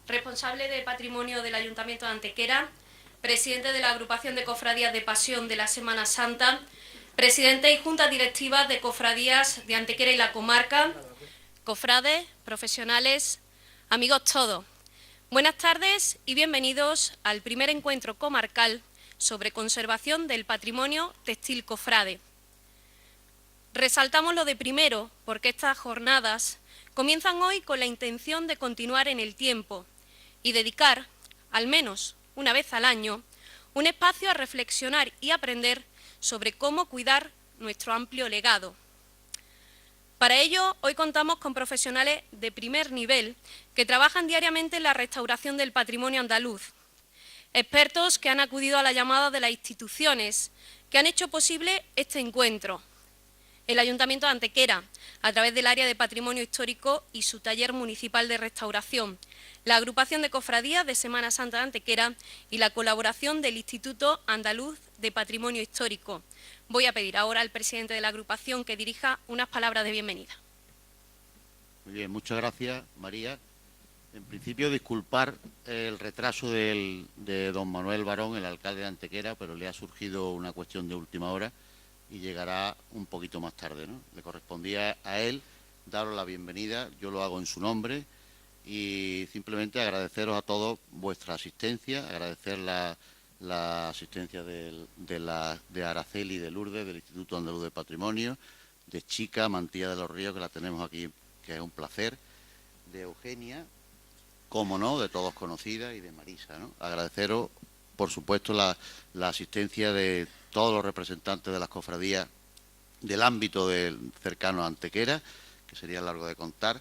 responsable de Patrimonio del Ayuntamiento de Antequera, presidente de la Agrupación de Cofradías de Pasión de la Semana Santa, presidente y junta directiva de Cofradías de Antequera y la Comarca, cofrades, profesionales, amigos todos. Buenas tardes y bienvenidos al primer encuentro comarcal sobre conservación del patrimonio textil cofrade. Resaltamos lo de primero porque estas jornadas comienzan hoy con la intención de continuar en el tiempo y dedicar, al menos una vez al año, un espacio a reflexionar y aprender sobre cómo cuidar nuestro amplio legado. Para ello, hoy contamos con profesionales de primer nivel que trabajan diariamente en la restauración del patrimonio andaluz, expertos que han acudido a la llamada de las instituciones que han hecho posible este encuentro. El Ayuntamiento de Antequera, a través del Área de Patrimonio Histórico y su taller municipal de restauración, la Agrupación de Cofradías de Semana Santa de Antequera y la colaboración del Instituto Andaluz de Patrimonio Histórico. Voy a pedir ahora al presidente de la agrupación que dirija unas palabras de bienvenida. Muy bien, muchas gracias, María. En principio, disculpar el retraso de don Manuel Barón, el alcalde de Antequera, pero le ha surgido una cuestión de última hora y llegará un poquito más tarde, ¿no? Le correspondía a él daros la bienvenida, yo lo hago en su nombre y simplemente agradeceros a todos vuestra asistencia, agradecer la asistencia de Araceli de Lourdes, del Instituto Andaluz de Patrimonio, de Chica, Mantilla de los Ríos, que la tenemos aquí, que es un placer, de Eugenia, como no, de todos conocida, y de Marisa, ¿no? Agradeceros, por supuesto, la asistencia de todos los representantes de las cofradías del ámbito cercano a Antequera, que sería largo de contar,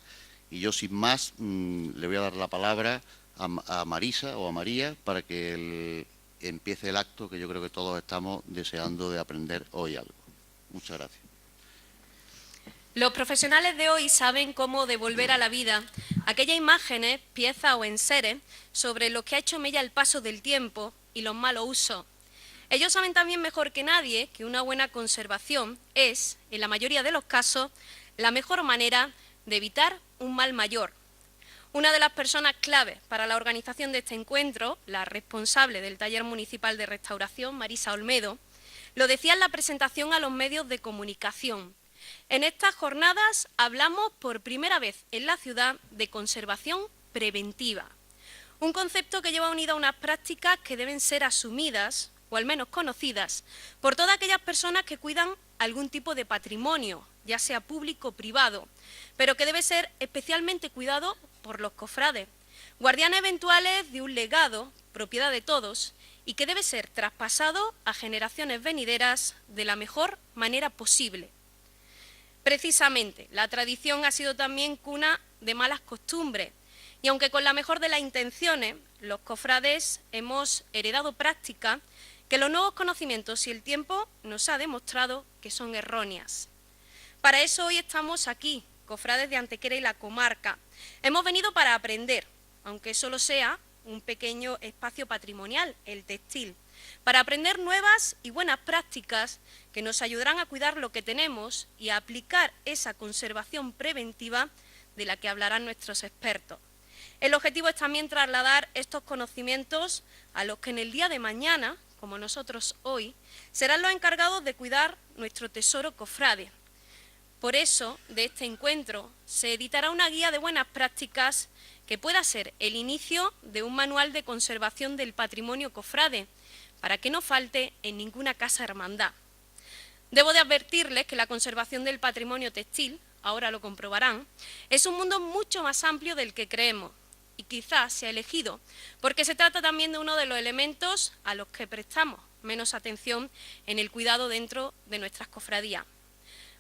y yo sin más le voy a dar la palabra a Marisa o a María para que empiece el acto que yo creo que todos estamos deseando de aprender hoy algo. Muchas gracias. Los profesionales de hoy saben cómo devolver a la vida aquellas imágenes, piezas o enseres sobre los que ha hecho mella el paso del tiempo y los malos usos. Ellos saben también mejor que nadie que una buena conservación es, en la mayoría de los casos, la mejor manera de evitar un mal mayor. Una de las personas claves para la organización de este encuentro, la responsable del Taller Municipal de Restauración, Marisa Olmedo, lo decía en la presentación a los medios de comunicación. En estas jornadas hablamos por primera vez en la ciudad de conservación preventiva, un concepto que lleva unido a unas prácticas que deben ser asumidas, o al menos conocidas, por todas aquellas personas que cuidan algún tipo de patrimonio, ya sea público o privado, pero que debe ser especialmente cuidado por los cofrades, guardianes eventuales de un legado, propiedad de todos, y que debe ser traspasado a generaciones venideras de la mejor manera posible. Precisamente, la tradición ha sido también cuna de malas costumbres, y aunque con la mejor de las intenciones, los cofrades hemos heredado prácticas que los nuevos conocimientos y el tiempo nos ha demostrado que son erróneas. Para eso hoy estamos aquí, cofrades de Antequera y la comarca. Hemos venido para aprender, aunque solo sea un pequeño espacio patrimonial, el textil, para aprender nuevas y buenas prácticas que nos ayudarán a cuidar lo que tenemos y a aplicar esa conservación preventiva de la que hablarán nuestros expertos. El objetivo es también trasladar estos conocimientos a los que en el día de mañana, como nosotros hoy, serán los encargados de cuidar nuestro tesoro cofrade. Por eso, de este encuentro, se editará una guía de buenas prácticas que pueda ser el inicio de un manual de conservación del patrimonio cofrade, para que no falte en ninguna casa hermandad. Debo de advertirles que la conservación del patrimonio textil, ahora lo comprobarán, es un mundo mucho más amplio del que creemos y quizás sea elegido porque se trata también de uno de los elementos a los que prestamos menos atención en el cuidado dentro de nuestras cofradías.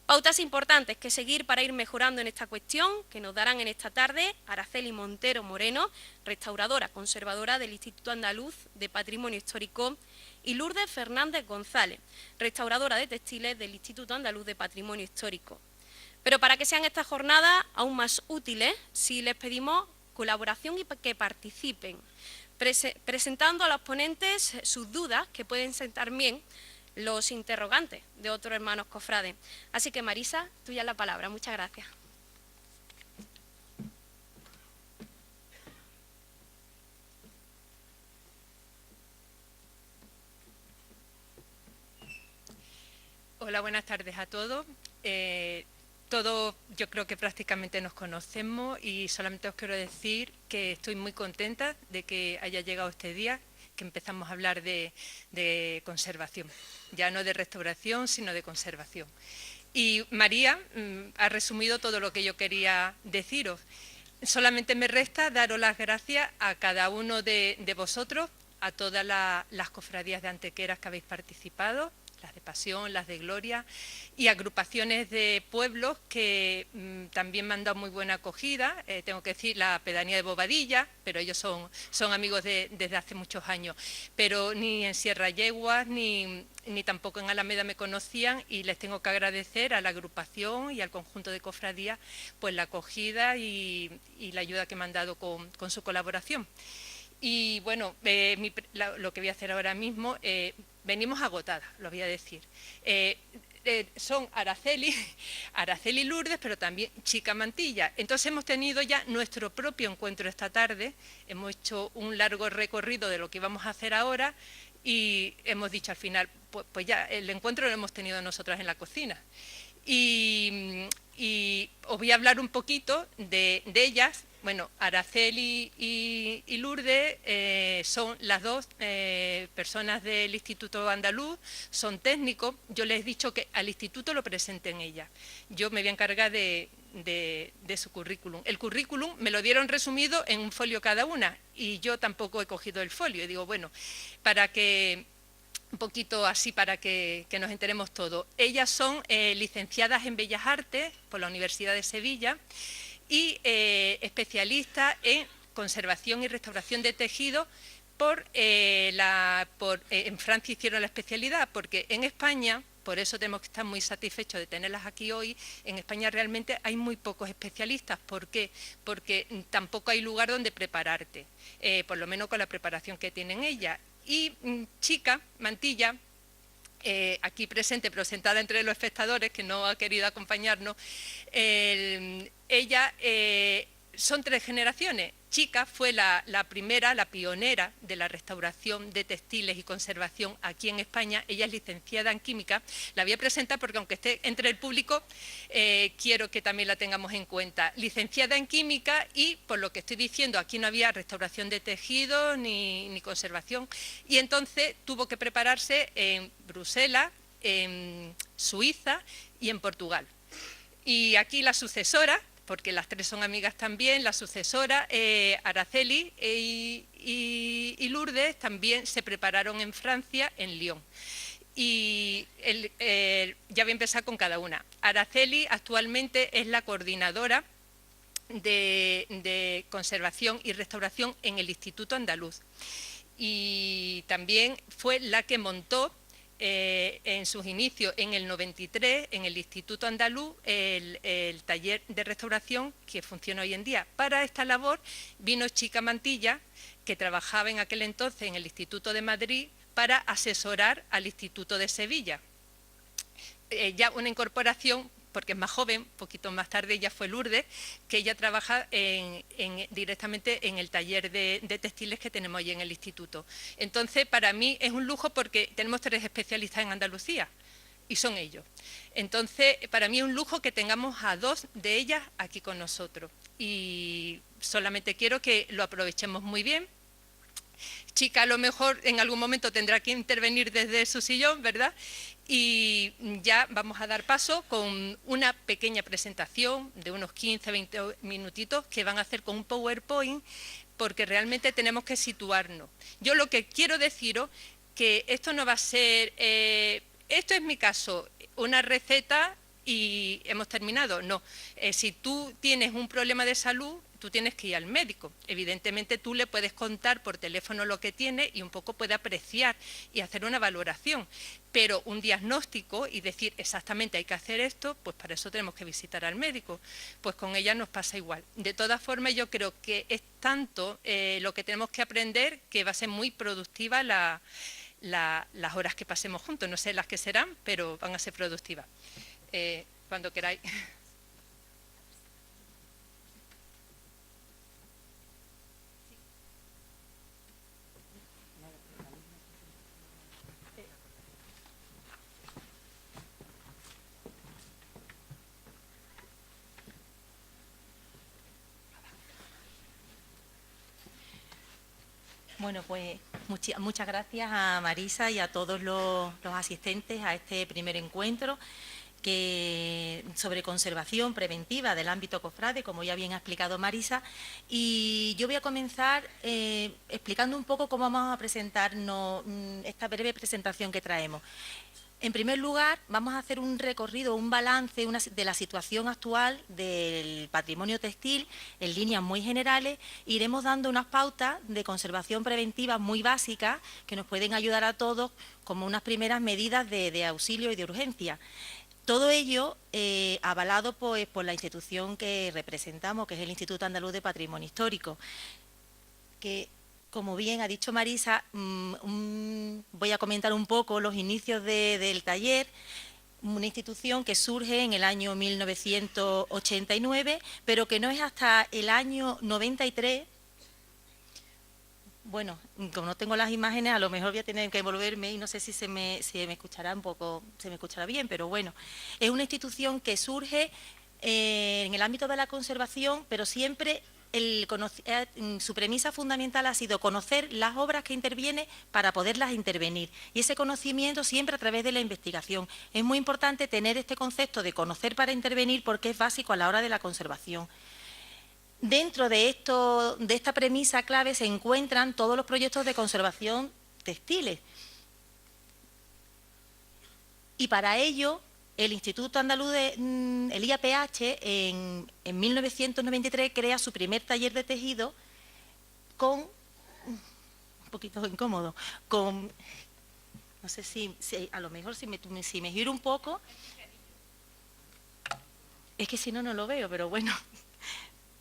Pautas importantes que seguir para ir mejorando en esta cuestión que nos darán en esta tarde Araceli Montero Moreno, restauradora conservadora del Instituto Andaluz de Patrimonio Histórico, y Lourdes Fernández González, restauradora de textiles del Instituto Andaluz de Patrimonio Histórico. Pero para que sean estas jornadas aún más útiles, sí les pedimos colaboración y que participen, presentando a los ponentes sus dudas, que pueden ser también los interrogantes de otros hermanos cofrades. Así que, Marisa, tuya la palabra. Muchas gracias. Hola, buenas tardes a todos. Todos yo creo que prácticamente nos conocemos y solamente os quiero decir que estoy muy contenta de que haya llegado este día, que empezamos a hablar de conservación, ya no de restauración, sino de conservación. Y María ha resumido todo lo que yo quería deciros. Solamente me resta daros las gracias a cada uno de vosotros, a todas las cofradías de antequeras que habéis participado, las de Pasión, las de Gloria, y agrupaciones de pueblos que también me han dado muy buena acogida. Tengo que decir la pedanía de Bobadilla, pero ellos son amigos desde hace muchos años. Pero ni en Sierra Yeguas ni tampoco en Alameda me conocían, y les tengo que agradecer a la agrupación y al conjunto de cofradías pues la acogida y la ayuda que me han dado con su colaboración. Y bueno, lo que voy a hacer ahora mismo, venimos agotadas, lo voy a decir. Son Araceli y Lourdes, pero también Chica Mantilla. Entonces hemos tenido ya nuestro propio encuentro esta tarde, hemos hecho un largo recorrido de lo que vamos a hacer ahora y hemos dicho al final, pues ya el encuentro lo hemos tenido nosotras en la cocina. Y os voy a hablar un poquito de ellas. Bueno, Araceli y Lourdes son las dos personas del Instituto Andaluz, son técnicos. Yo les he dicho que al instituto lo presenten ellas. Yo me voy a encargar de su currículum. El currículum me lo dieron resumido en un folio cada una y yo tampoco he cogido el folio. Y digo, bueno, para que un poquito así para que nos enteremos todo. Ellas son licenciadas en Bellas Artes por la Universidad de Sevilla y especialistas en conservación y restauración de tejidos. En Francia hicieron la especialidad, porque en España, por eso tenemos que estar muy satisfechos de tenerlas aquí hoy, en España realmente hay muy pocos especialistas. ¿Por qué? Porque tampoco hay lugar donde prepararte, por lo menos con la preparación que tienen ellas. Y Chica Mantilla, aquí presente, pero sentada entre los espectadores, que no ha querido acompañarnos, ella son 3 generaciones. Chica fue la primera, la pionera de la restauración de textiles y conservación aquí en España. Ella es licenciada en química. La voy a presentar porque aunque esté entre el público, quiero que también la tengamos en cuenta. Licenciada en química y, por lo que estoy diciendo, aquí no había restauración de tejidos ni conservación. Y entonces tuvo que prepararse en Bruselas, en Suiza y en Portugal. Y aquí la sucesora, porque las 3 son amigas también, la sucesora, Araceli y Lourdes, también se prepararon en Francia, en Lyon. Y ya voy a empezar con cada una. Araceli actualmente es la coordinadora de conservación y restauración en el Instituto Andaluz. Y también fue la que montó en sus inicios, en el 93, en el Instituto Andaluz, el taller de restauración que funciona hoy en día. Para esta labor vino Chica Mantilla, que trabajaba en aquel entonces en el Instituto de Madrid, para asesorar al Instituto de Sevilla. Ya una incorporación, porque es más joven, un poquito más tarde ya fue Lourdes, que ella trabaja directamente en el taller de textiles que tenemos hoy en el instituto. Entonces, para mí es un lujo porque tenemos 3 especialistas en Andalucía y son ellos. Entonces, para mí es un lujo que tengamos a 2 de ellas aquí con nosotros y solamente quiero que lo aprovechemos muy bien. Chica a lo mejor en algún momento tendrá que intervenir desde su sillón, ¿verdad? Y ya vamos a dar paso con una pequeña presentación de unos 15-20 minutitos que van a hacer con un PowerPoint, porque realmente tenemos que situarnos. Yo lo que quiero deciros que esto no va a ser, esto es mi caso, una receta y hemos terminado. No, si tú tienes un problema de salud, tú tienes que ir al médico. Evidentemente tú le puedes contar por teléfono lo que tiene y un poco puede apreciar y hacer una valoración. Pero un diagnóstico y decir exactamente hay que hacer esto, pues para eso tenemos que visitar al médico. Pues con ella nos pasa igual. De todas formas, yo creo que es tanto lo que tenemos que aprender que va a ser muy productiva las horas que pasemos juntos. No sé las que serán, pero van a ser productivas. Cuando queráis. Bueno, pues muchas gracias a Marisa y a todos los asistentes a este primer encuentro sobre conservación preventiva del ámbito cofrade, como ya bien ha explicado Marisa. Y yo voy a comenzar explicando un poco cómo vamos a presentarnos esta breve presentación que traemos. En primer lugar, vamos a hacer un recorrido, un balance de la situación actual del patrimonio textil en líneas muy generales. Iremos dando unas pautas de conservación preventiva muy básicas que nos pueden ayudar a todos como unas primeras medidas de auxilio y de urgencia. Todo ello avalado pues, por la institución que representamos, que es el Instituto Andaluz de Patrimonio Histórico, que, como bien ha dicho Marisa, voy a comentar un poco los inicios del taller, una institución que surge en el año 1989, pero que no es hasta el año 93. Bueno, como no tengo las imágenes, a lo mejor voy a tener que volverme y no sé si se me escuchará un poco, se me escuchará bien, pero bueno, es una institución que surge en el ámbito de la conservación, pero siempre su premisa fundamental ha sido conocer las obras que interviene para poderlas intervenir. Y ese conocimiento siempre a través de la investigación. Es muy importante tener este concepto de conocer para intervenir porque es básico a la hora de la conservación. Dentro de esta premisa clave se encuentran todos los proyectos de conservación textiles. Y para ello, el Instituto Andaluz, el IAPH, en 1993 crea su primer taller de tejido con, un poquito incómodo, con, no sé si a lo mejor si me giro un poco, es que si no, no lo veo, pero bueno,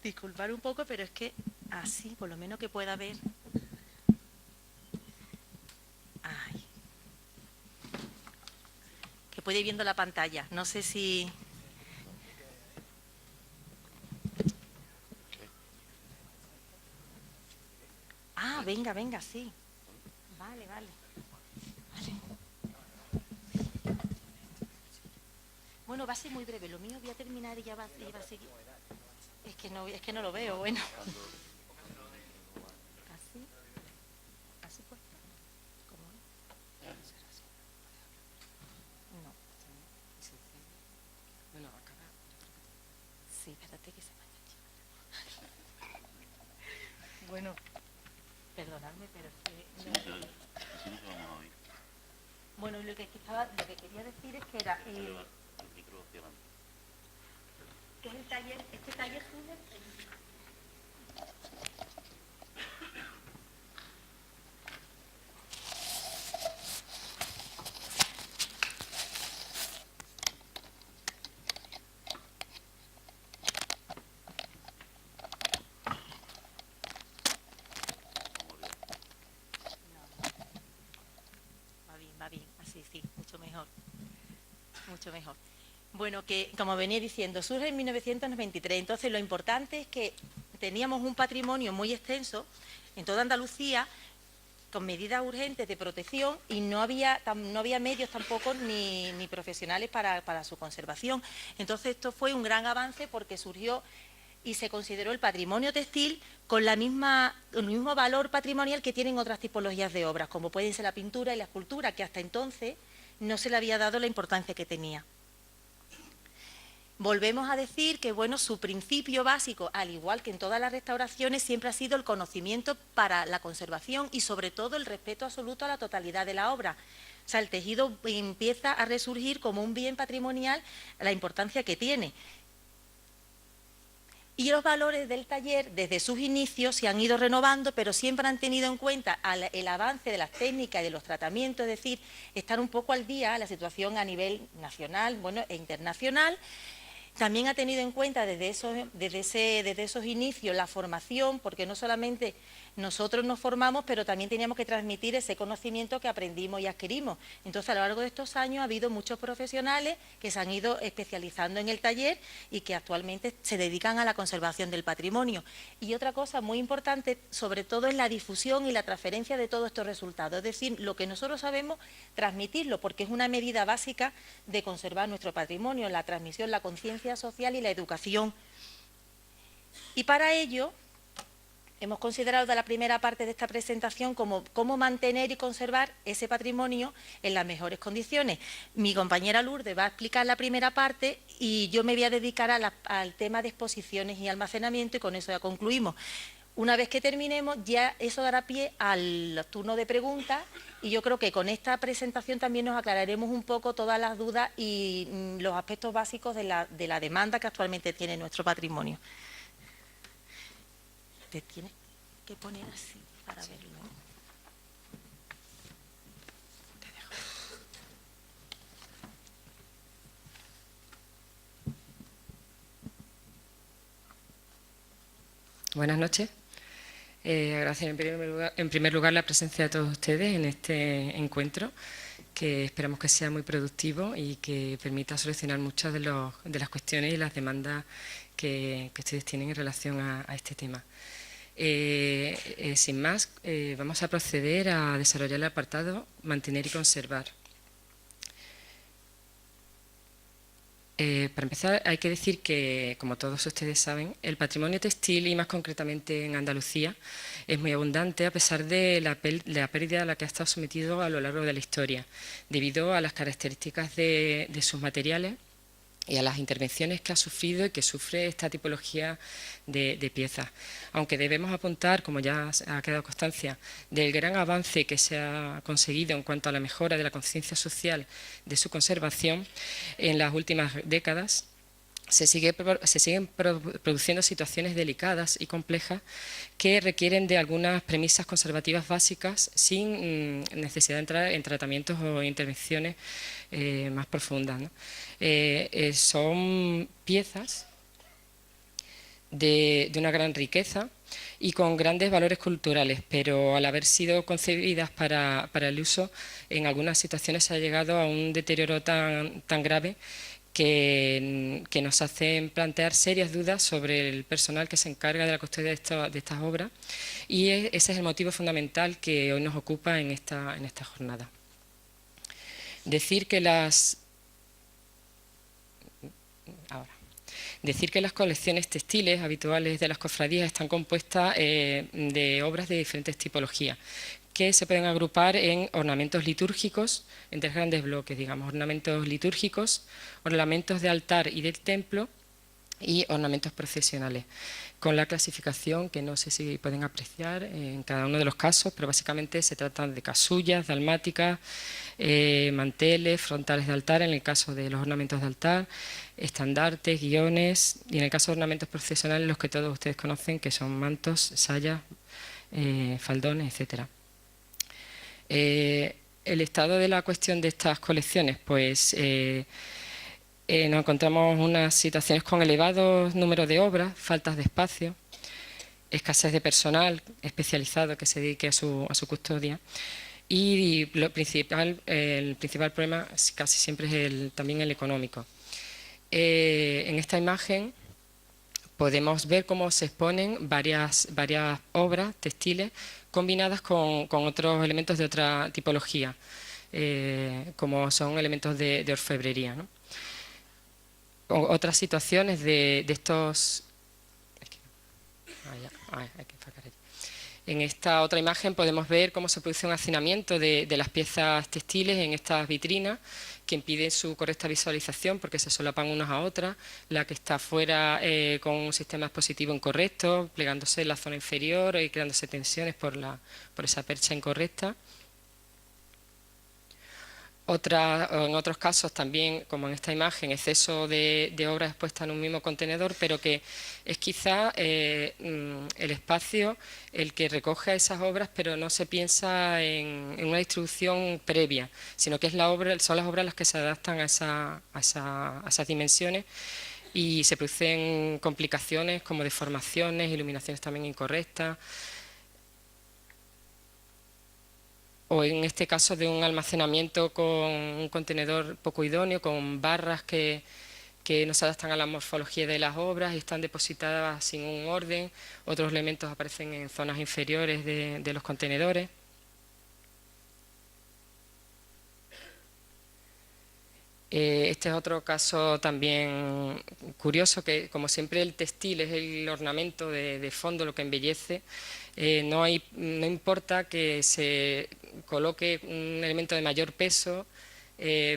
disculpar un poco, pero es que así, por lo menos que pueda ver. Ay. Que puede ir viendo la pantalla. No sé si... Ah, venga, sí. Vale. Bueno, va a ser muy breve. Lo mío voy a terminar y ya va a seguir. Es que no lo veo, bueno. ¿Así puesto? ¿Cómo es? No. Sí, espérate que se me haya hecho. Bueno, perdonadme, pero es que... Bueno, lo que quería decir es que era... que es el taller, este taller surge... Va bien, así sí, mucho mejor. Bueno, que como venía diciendo, surge en 1993, entonces lo importante es que teníamos un patrimonio muy extenso en toda Andalucía, con medidas urgentes de protección y no había medios tampoco ni profesionales para su conservación. Entonces esto fue un gran avance porque surgió y se consideró el patrimonio textil con el mismo valor patrimonial que tienen otras tipologías de obras, como pueden ser la pintura y la escultura, que hasta entonces no se le había dado la importancia que tenía. Volvemos a decir que, bueno, su principio básico, al igual que en todas las restauraciones, siempre ha sido el conocimiento para la conservación y, sobre todo, el respeto absoluto a la totalidad de la obra. O sea, el tejido empieza a resurgir como un bien patrimonial, la importancia que tiene. Y los valores del taller, desde sus inicios, se han ido renovando, pero siempre han tenido en cuenta el avance de las técnicas y de los tratamientos, es decir, estar un poco al día, la situación a nivel nacional, bueno, e internacional. También ha tenido en cuenta desde esos inicios la formación, porque no solamente nosotros nos formamos, pero también teníamos que transmitir ese conocimiento que aprendimos y adquirimos. Entonces, a lo largo de estos años ha habido muchos profesionales que se han ido especializando en el taller y que actualmente se dedican a la conservación del patrimonio. Y otra cosa muy importante, sobre todo, es la difusión y la transferencia de todos estos resultados. Es decir, lo que nosotros sabemos, transmitirlo, porque es una medida básica de conservar nuestro patrimonio, la transmisión, la conciencia social y la educación. Y para ello, hemos considerado de la primera parte de esta presentación como cómo mantener y conservar ese patrimonio en las mejores condiciones. Mi compañera Lourdes va a explicar la primera parte y yo me voy a dedicar al tema de exposiciones y almacenamiento, y con eso ya concluimos. Una vez que terminemos, ya eso dará pie al turno de preguntas, y yo creo que con esta presentación también nos aclararemos un poco todas las dudas y los aspectos básicos de la demanda que actualmente tiene nuestro patrimonio. Te tienes que poner así para verlo. Buenas noches. Agradecer en primer lugar la presencia de todos ustedes en este encuentro, que esperamos que sea muy productivo y que permita solucionar muchas de las cuestiones y las demandas que ustedes tienen en relación a este tema. Sin más, vamos a proceder a desarrollar el apartado Mantener y conservar. Para empezar, hay que decir que, como todos ustedes saben, el patrimonio textil, y más concretamente en Andalucía, es muy abundante a pesar de la pérdida a la que ha estado sometido a lo largo de la historia, debido a las características de sus materiales y a las intervenciones que ha sufrido y que sufre esta tipología de piezas. Aunque debemos apuntar, como ya ha quedado constancia, del gran avance que se ha conseguido en cuanto a la mejora de la conciencia social de su conservación en las últimas décadas, se siguen produciendo situaciones delicadas y complejas que requieren de algunas premisas conservativas básicas sin necesidad de entrar en tratamientos o intervenciones más profundas, ¿no? Son piezas de una gran riqueza y con grandes valores culturales, pero al haber sido concebidas para el uso, en algunas situaciones se ha llegado a un deterioro tan grave que nos hacen plantear serias dudas sobre el personal que se encarga de la custodia de estas obras, y ese es el motivo fundamental que hoy nos ocupa en esta jornada. Decir que las colecciones textiles habituales de las cofradías están compuestas de obras de diferentes tipologías, que se pueden agrupar en ornamentos litúrgicos, en tres grandes bloques, digamos, ornamentos litúrgicos, ornamentos de altar y del templo, y ornamentos procesionales, con la clasificación que no sé si pueden apreciar en cada uno de los casos, pero básicamente se tratan de casullas, dalmáticas, manteles, frontales de altar, en el caso de los ornamentos de altar, estandartes, guiones, y en el caso de ornamentos procesionales, los que todos ustedes conocen, que son mantos, sayas, faldones, etcétera. El estado de la cuestión de estas colecciones, pues nos encontramos unas situaciones con elevados números de obras, faltas de espacio, escasez de personal especializado que se dedique a su custodia, y el principal problema casi siempre es también el económico. En esta imagen podemos ver cómo se exponen varias obras textiles combinadas con otros elementos de otra tipología, como son elementos de orfebrería, ¿no? Otras situaciones de estos... En esta otra imagen podemos ver cómo se produce un hacinamiento de las piezas textiles en estas vitrinas, que impide su correcta visualización porque se solapan unas a otras, la que está fuera con un sistema expositivo incorrecto, plegándose en la zona inferior y creándose tensiones por esa percha incorrecta. En otros casos también, como en esta imagen, exceso de obras expuestas en un mismo contenedor, pero que es quizá el espacio el que recoge esas obras, pero no se piensa en una distribución previa, sino que son las obras las que se adaptan a esas dimensiones, y se producen complicaciones como deformaciones, iluminaciones también incorrectas, o en este caso de un almacenamiento con un contenedor poco idóneo, con barras que no se adaptan a la morfología de las obras y están depositadas sin un orden. Otros elementos aparecen en zonas inferiores de los contenedores. Este es otro caso también curioso, que como siempre el textil es el ornamento de fondo, lo que embellece. No importa que se coloque un elemento de mayor peso,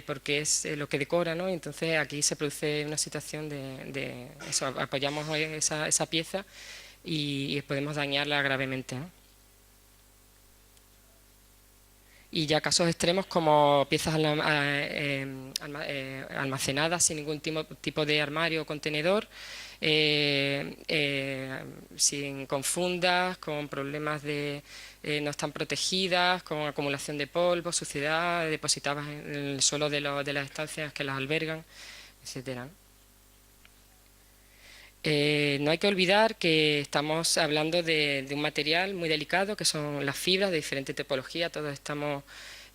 porque es lo que decora, ¿no? Entonces aquí se produce una situación de eso, apoyamos esa pieza y podemos dañarla gravemente, ¿no? Y ya casos extremos como piezas almacenadas sin ningún tipo de armario o contenedor, con fundas, con problemas de no están protegidas, con acumulación de polvo, suciedad, depositadas en el suelo de las estancias que las albergan, etcétera. No hay que olvidar que estamos hablando de un material muy delicado, que son las fibras de diferente tipología. Todos estamos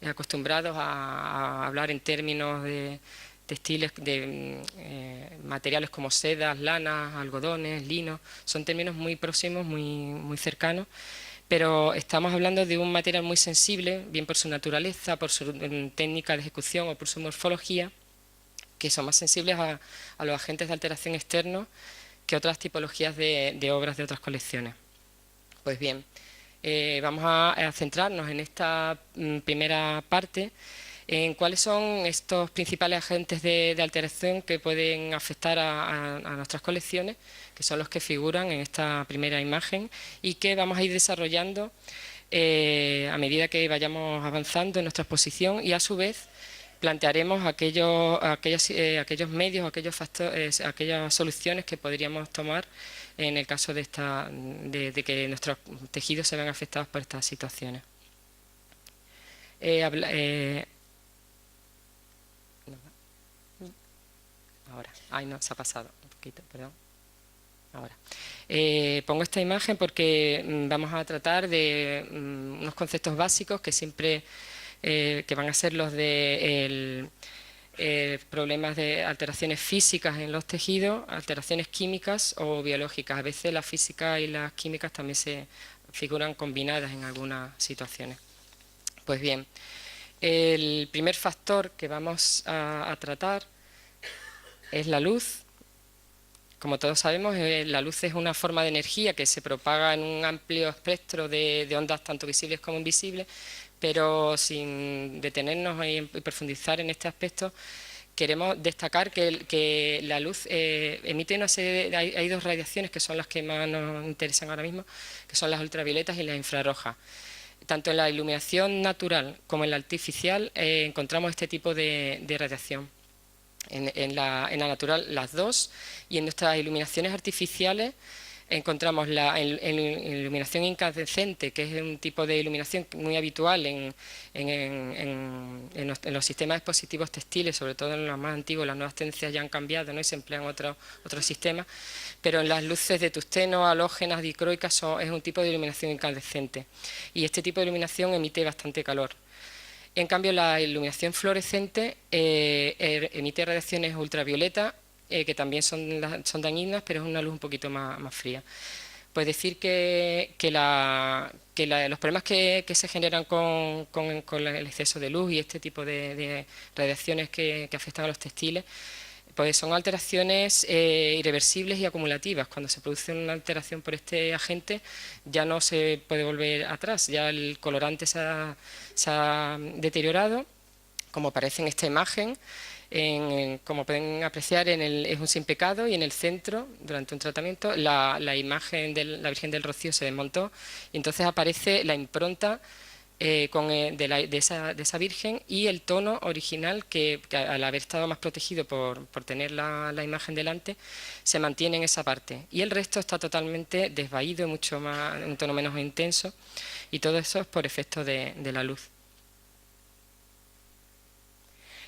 acostumbrados a hablar en términos de textiles, de materiales como sedas, lanas, algodones, lino. Son términos muy próximos, muy cercanos, pero estamos hablando de un material muy sensible, bien por su naturaleza, por su técnica de ejecución o por su morfología, que son más sensibles a los agentes de alteración externos que otras tipologías de obras de otras colecciones. Pues bien, vamos a centrarnos en esta primera parte en cuáles son estos principales agentes de alteración que pueden afectar a nuestras colecciones, que son los que figuran en esta primera imagen y que vamos a ir desarrollando a medida que vayamos avanzando en nuestra exposición, y a su vez plantearemos aquellos medios, aquellos factores, aquellas soluciones que podríamos tomar en el caso de que nuestros tejidos se vean afectados por estas situaciones. Se ha pasado un poquito, perdón. Ahora. Pongo esta imagen porque vamos a tratar de unos conceptos básicos que siempre que van a ser los de problemas de alteraciones físicas en los tejidos, alteraciones químicas o biológicas. A veces la física y las químicas también se figuran combinadas en algunas situaciones. Pues bien, el primer factor que vamos a tratar es la luz. Como todos sabemos, la luz es una forma de energía que se propaga en un amplio espectro de ondas tanto visibles como invisibles, pero sin detenernos y profundizar en este aspecto, queremos destacar que la luz emite una serie hay dos radiaciones que son las que más nos interesan ahora mismo, que son las ultravioletas y las infrarrojas. Tanto en la iluminación natural como en la artificial encontramos este tipo de radiación. En la natural las dos, y en nuestras iluminaciones artificiales encontramos la iluminación incandescente, que es un tipo de iluminación muy habitual en los sistemas expositivos textiles, sobre todo en los más antiguos. Las nuevas tendencias ya han cambiado, ¿no? Y se emplean otros sistemas, pero en las luces de tungsteno, halógenas, dicroicas es un tipo de iluminación incandescente, y este tipo de iluminación emite bastante calor. En cambio, la iluminación fluorescente emite radiaciones ultravioleta, que también son dañinas, pero es una luz un poquito más fría. Pues decir que los problemas que se generan con el exceso de luz y este tipo de radiaciones que afectan a los textiles, pues son alteraciones irreversibles y acumulativas. Cuando se produce una alteración por este agente ya no se puede volver atrás, ya el colorante se ha deteriorado, como aparece en esta imagen. Como pueden apreciar, es un sin pecado, y en el centro, durante un tratamiento, la imagen de la Virgen del Rocío se desmontó y entonces aparece la impronta de esa Virgen, y el tono original que al haber estado más protegido por tener la imagen delante, se mantiene en esa parte, y el resto está totalmente desvaído, mucho más, un tono menos intenso, y todo eso es por efecto de la luz.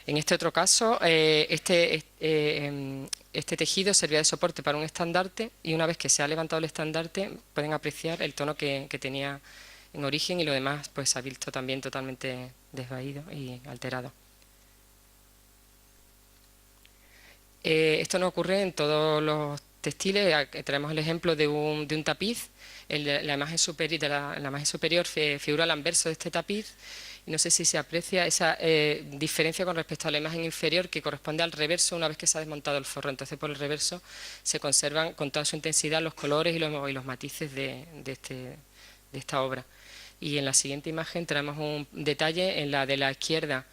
En este otro caso, este tejido servía de soporte para un estandarte, y una vez que se ha levantado el estandarte pueden apreciar el tono que tenía en origen, y lo demás pues se ha visto también totalmente desvaído y alterado. Esto no ocurre en todos los textiles. Tenemos el ejemplo de un tapiz. La imagen superior figura el anverso de este tapiz, y no sé si se aprecia esa diferencia con respecto a la imagen inferior que corresponde al reverso una vez que se ha desmontado el forro. Entonces por el reverso se conservan con toda su intensidad los colores y los matices de esta obra. Y en la siguiente imagen tenemos un detalle, en la de la izquierda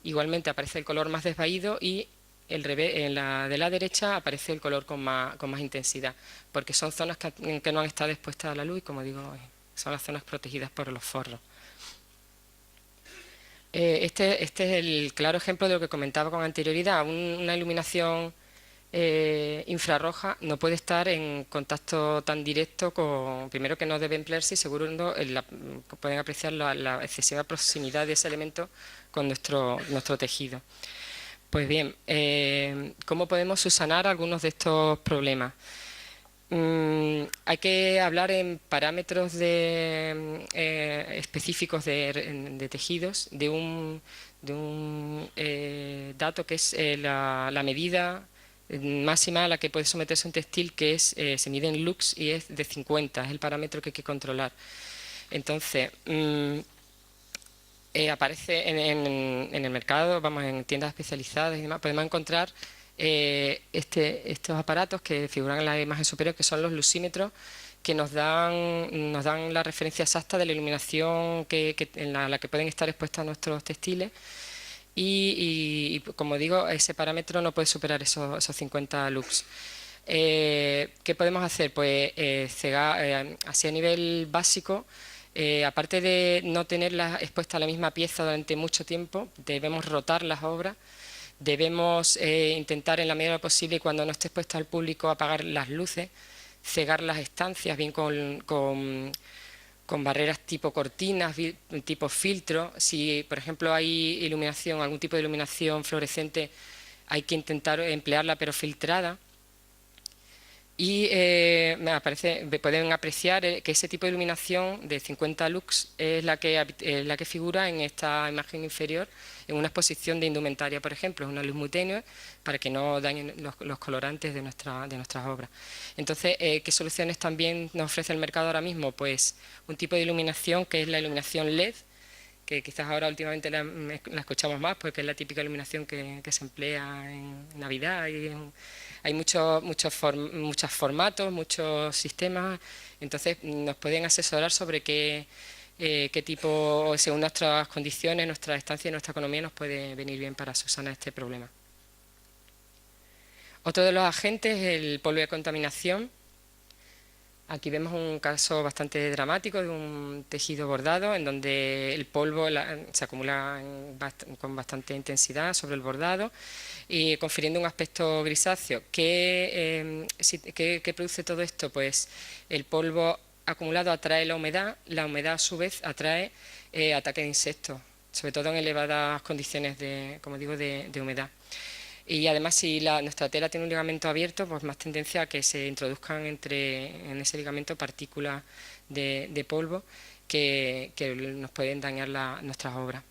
igualmente aparece el color más desvaído y en la de la derecha aparece el color con más intensidad, porque son zonas que no han estado expuestas a la luz y, como digo, son las zonas protegidas por los forros. Este es el claro ejemplo de lo que comentaba con anterioridad. Una iluminación infrarroja no puede estar en contacto tan directo con, primero, que no debe emplearse, y segundo, pueden apreciar la excesiva proximidad de ese elemento con nuestro tejido. Pues bien, ¿cómo podemos subsanar algunos de estos problemas? Hay que hablar en parámetros específicos de tejidos, de un dato que es la medida máxima a la que puede someterse un textil, que se mide en lux y es de 50, es el parámetro que hay que controlar. Entonces, aparece en el mercado, vamos, en tiendas especializadas y demás, podemos encontrar estos aparatos que figuran en la imagen superior, que son los luxímetros, que nos dan la referencia exacta de la iluminación en la que pueden estar expuestos nuestros textiles. Y como digo, ese parámetro no puede superar esos 50 lux. ¿Qué podemos hacer? Pues cegar, así a nivel básico, aparte de no tenerlas expuestas a la misma pieza durante mucho tiempo, debemos rotar las obras, debemos intentar en la medida de lo posible, cuando no esté expuesta al público, apagar las luces, cegar las estancias, bien con barreras tipo cortinas, tipo filtro. Si, por ejemplo, hay iluminación, algún tipo de iluminación fluorescente, hay que intentar emplearla pero filtrada. Y pueden apreciar que ese tipo de iluminación de 50 lux es la que figura en esta imagen inferior en una exposición de indumentaria, por ejemplo. Es una luz muy tenue para que no dañen los colorantes de nuestras obras. Entonces, ¿qué soluciones también nos ofrece el mercado ahora mismo? Pues un tipo de iluminación que es la iluminación LED, que quizás ahora últimamente la escuchamos más, porque es la típica iluminación que se emplea en Navidad y hay muchos formatos, muchos sistemas. Entonces nos pueden asesorar sobre qué tipo, según nuestras condiciones, nuestra estancia y nuestra economía, nos puede venir bien para subsanar este problema. Otro de los agentes es el polvo de contaminación. Aquí vemos un caso bastante dramático de un tejido bordado en donde el polvo se acumula con bastante intensidad sobre el bordado y confiriendo un aspecto grisáceo. ¿Qué produce todo esto? Pues el polvo acumulado atrae la humedad a su vez atrae ataques de insectos, sobre todo en elevadas condiciones como digo, de humedad. Y además, si nuestra tela tiene un ligamento abierto, pues más tendencia a que se introduzcan en ese ligamento partículas de polvo que nos pueden dañar nuestras obras.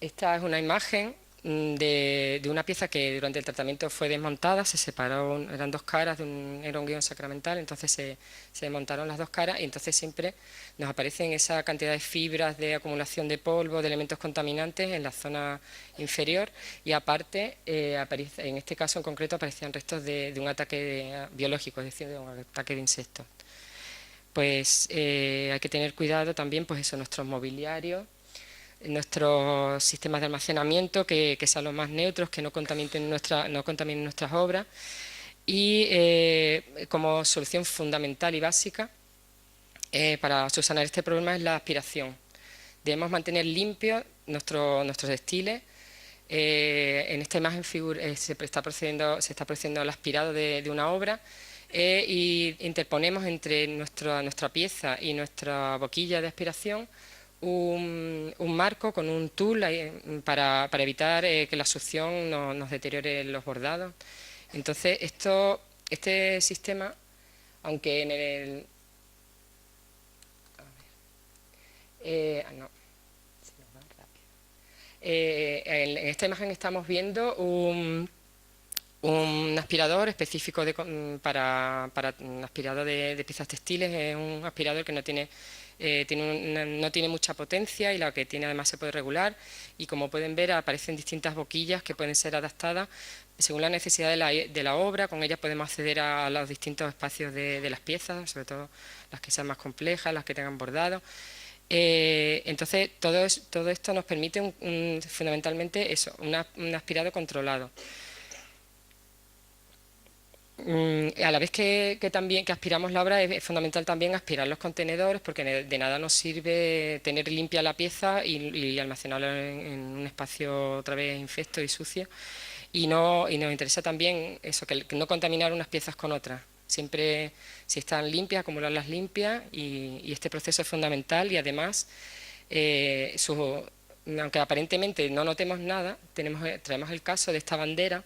Esta es una imagen de una pieza que durante el tratamiento fue desmontada, se separó, eran dos caras, era un guión sacramental, entonces se desmontaron las dos caras y entonces siempre nos aparecen esa cantidad de fibras de acumulación de polvo, de elementos contaminantes en la zona inferior y aparte, en este caso en concreto, aparecían restos de un ataque biológico, es decir, de un ataque de insectos. Pues hay que tener cuidado también, pues eso, nuestros mobiliarios, nuestros sistemas de almacenamiento, que sean los más neutros, que no contaminen nuestras obras. Y como solución fundamental y básica para subsanar este problema es la aspiración. Debemos mantener limpios nuestros textiles. En esta imagen se está procediendo al aspirado de una obra y interponemos entre nuestra pieza y nuestra boquilla de aspiración un marco con un tul para evitar que la succión nos deteriore los bordados. Entonces, este sistema, aunque en el... en esta imagen estamos viendo un aspirador específico para un aspirador de piezas textiles. Es un aspirador que no tiene no tiene mucha potencia y la que tiene además se puede regular, y como pueden ver aparecen distintas boquillas que pueden ser adaptadas según la necesidad de la obra. Con ellas podemos acceder a los distintos espacios de las piezas, sobre todo las que sean más complejas, las que tengan bordado. Entonces todo esto nos permite fundamentalmente eso, un aspirado controlado. A la vez que también que aspiramos la obra, es fundamental también aspirar los contenedores, porque de nada nos sirve tener limpia la pieza y almacenarla en un espacio otra vez infecto y sucio. Y nos interesa también eso, que no contaminar unas piezas con otras. Siempre, si están limpias, acumularlas limpias, y este proceso es fundamental. Y además, aunque aparentemente no notemos nada, traemos el caso de esta bandera,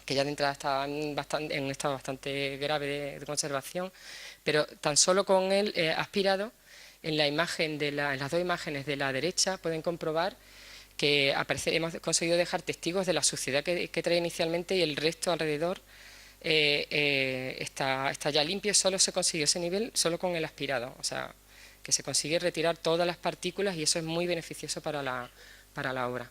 que ya de entrada está en un estado bastante grave de conservación, pero tan solo con el aspirado, en las dos imágenes de la derecha pueden comprobar que hemos conseguido dejar testigos de la suciedad que trae inicialmente, y el resto alrededor está ya limpio. Solo se consiguió ese nivel solo con el aspirado, o sea, que se consigue retirar todas las partículas, y eso es muy beneficioso para la obra.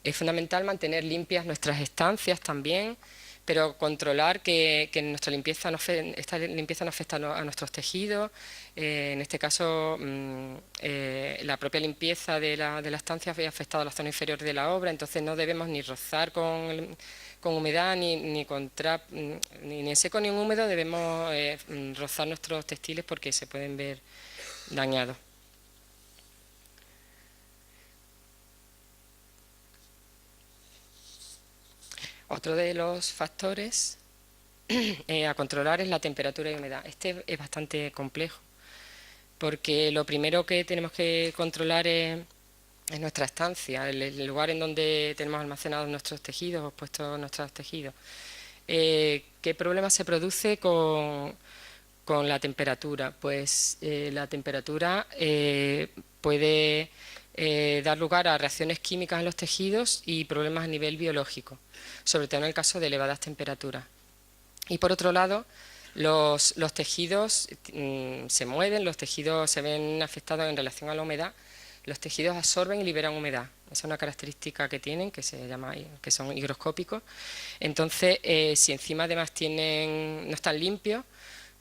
Es fundamental mantener limpias nuestras estancias también, pero controlar que esta limpieza no afecta a nuestros tejidos. En este caso, la propia limpieza de la estancia había afectado a la zona inferior de la obra, entonces no debemos ni rozar con humedad, ni en seco ni en húmedo debemos rozar nuestros textiles, porque se pueden ver dañados. Otro de los factores a controlar es la temperatura y humedad. Este es bastante complejo, porque lo primero que tenemos que controlar es nuestra estancia, el lugar en donde tenemos almacenados nuestros tejidos o puestos nuestros tejidos. ¿Qué problema se produce con la temperatura? Pues la temperatura puede dar lugar a reacciones químicas en los tejidos y problemas a nivel biológico, sobre todo en el caso de elevadas temperaturas. Y por otro lado, los tejidos se mueven, los tejidos se ven afectados en relación a la humedad. Los tejidos absorben y liberan humedad. Esa es una característica que tienen, que son higroscópicos. Entonces, si encima además no están limpios,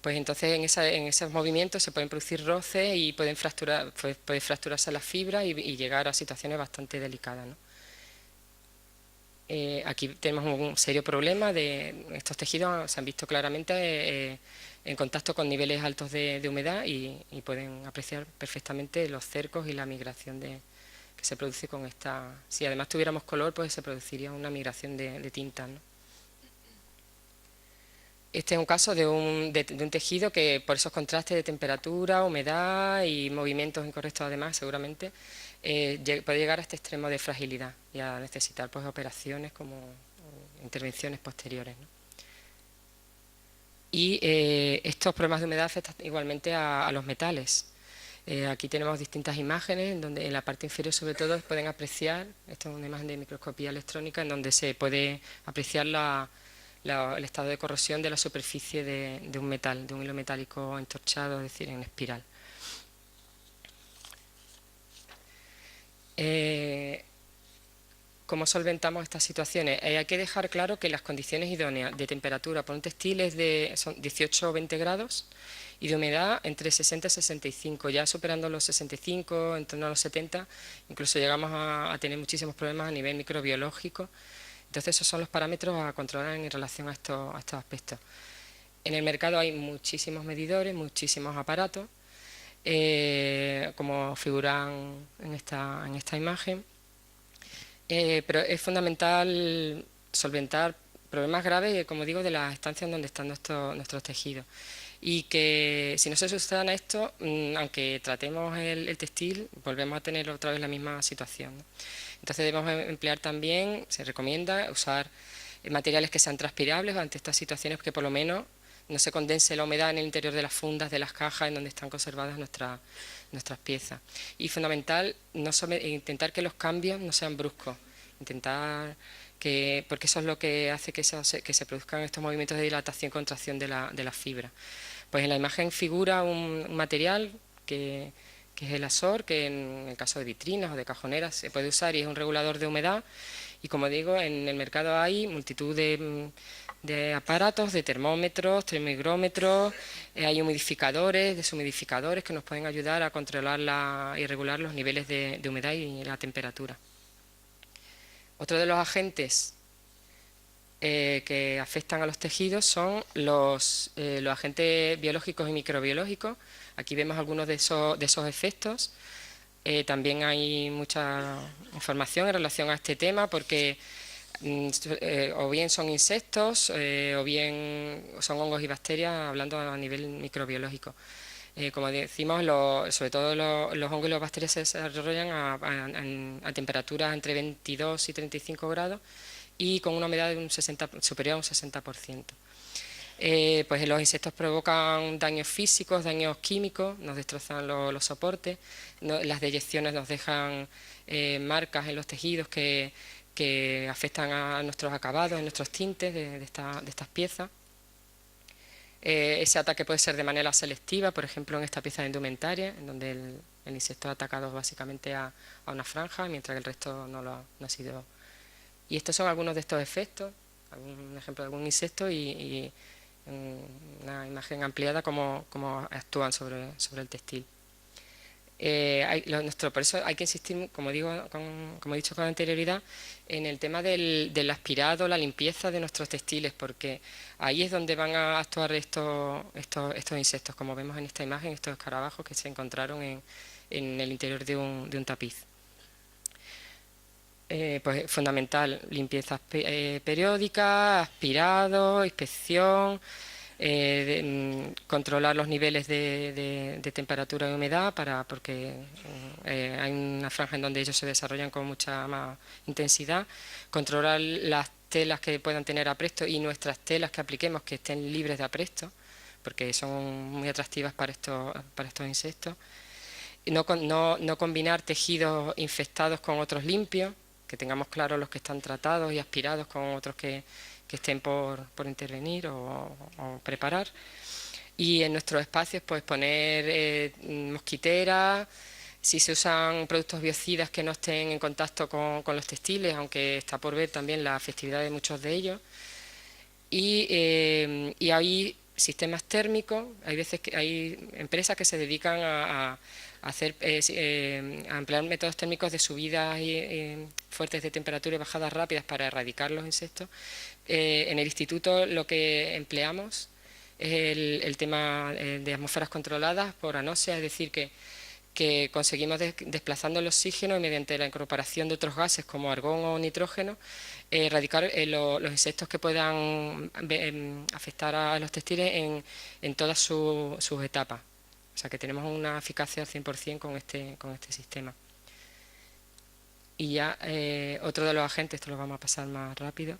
pues entonces en esos movimientos se pueden producir roces y puede fracturarse las fibras y llegar a situaciones bastante delicadas, ¿no? Aquí tenemos un serio problema de estos tejidos. Se han visto claramente en contacto con niveles altos de humedad, y pueden apreciar perfectamente los cercos y la migración que se produce con esta. Si además tuviéramos color, pues se produciría una migración de tintas, ¿no? Este es un caso de un tejido que, por esos contrastes de temperatura, humedad y movimientos incorrectos además, seguramente puede llegar a este extremo de fragilidad y a necesitar pues operaciones como intervenciones posteriores, ¿no? Y estos problemas de humedad afectan igualmente a los metales. Aquí tenemos distintas imágenes en donde en la parte inferior sobre todo pueden apreciar, esto es una imagen de microscopía electrónica, en donde se puede apreciar el estado de corrosión de la superficie de un metal, de un hilo metálico entorchado, es decir, en espiral. ¿Cómo solventamos estas situaciones? Hay que dejar claro que las condiciones idóneas de temperatura por un textil son 18 o 20 grados, y de humedad entre 60 y 65, ya superando los 65, en torno a los 70, incluso llegamos a tener muchísimos problemas a nivel microbiológico. Entonces esos son los parámetros a controlar en relación a estos aspectos. En el mercado hay muchísimos medidores, muchísimos aparatos, como figuran en esta imagen, pero es fundamental solventar problemas graves, como digo, de las estancias en donde están nuestros tejidos. Y que si no se soluciona esto, aunque tratemos el textil, volvemos a tener otra vez la misma situación, ¿no? Entonces debemos emplear también, se recomienda usar materiales que sean transpirables ante estas situaciones, que por lo menos no se condense la humedad en el interior de las fundas, de las cajas en donde están conservadas nuestras piezas. Y fundamental, intentar que los cambios no sean bruscos, porque eso es lo que hace que se produzcan estos movimientos de dilatación y contracción de la fibra. Pues en la imagen figura un material que es el Asor, que en el caso de vitrinas o de cajoneras se puede usar y es un regulador de humedad. Y como digo, en el mercado hay multitud de aparatos, de termómetros, termigrómetros, hay humidificadores, deshumidificadores que nos pueden ayudar a controlar y regular los niveles de humedad y la temperatura. Otro de los agentes que afectan a los tejidos son los agentes biológicos y microbiológicos. Aquí vemos algunos de esos efectos. También hay mucha información en relación a este tema porque o bien son insectos o bien son hongos y bacterias, hablando a nivel microbiológico. Como decimos, sobre todo los hongos y las bacterias se desarrollan a temperaturas entre 22 y 35 grados y con una humedad de superior a un 60%. Pues los insectos provocan daños físicos, daños químicos, nos destrozan los soportes, las deyecciones nos dejan marcas en los tejidos que afectan a nuestros acabados, a nuestros tintes de estas piezas. Ese ataque puede ser de manera selectiva, por ejemplo en esta pieza de indumentaria, en donde el insecto ha atacado básicamente a una franja, mientras que el resto no ha sido. Y estos son algunos de estos efectos, un ejemplo de algún insecto y una imagen ampliada cómo actúan sobre el textil. Por eso hay que insistir, como he dicho con anterioridad, en el tema del aspirado, la limpieza de nuestros textiles, porque ahí es donde van a actuar estos insectos, como vemos en esta imagen, estos escarabajos que se encontraron en el interior de un tapiz. Pues fundamental, limpieza periódica, aspirado, inspección, controlar los niveles de temperatura y humedad porque hay una franja en donde ellos se desarrollan con mucha más intensidad, controlar las telas que puedan tener apresto y nuestras telas que apliquemos que estén libres de apresto, porque son muy atractivas para estos insectos. No combinar tejidos infectados con otros limpios, que tengamos claros los que están tratados y aspirados con otros que estén por intervenir o preparar. Y en nuestros espacios pues poner mosquiteras, si se usan productos biocidas que no estén en contacto con los textiles, aunque está por ver también la efectividad de muchos de ellos. Y hay sistemas térmicos, hay veces que hay empresas que se dedican a emplear métodos térmicos de subidas fuertes de temperatura y bajadas rápidas para erradicar los insectos. En el instituto lo que empleamos es el tema de atmósferas controladas por anosmia, es decir, que conseguimos desplazando el oxígeno y mediante la incorporación de otros gases como argón o nitrógeno, erradicar los insectos que puedan afectar a los textiles en todas sus etapas. O sea que tenemos una eficacia al 100% con este sistema. Y ya otro de los agentes, esto lo vamos a pasar más rápido,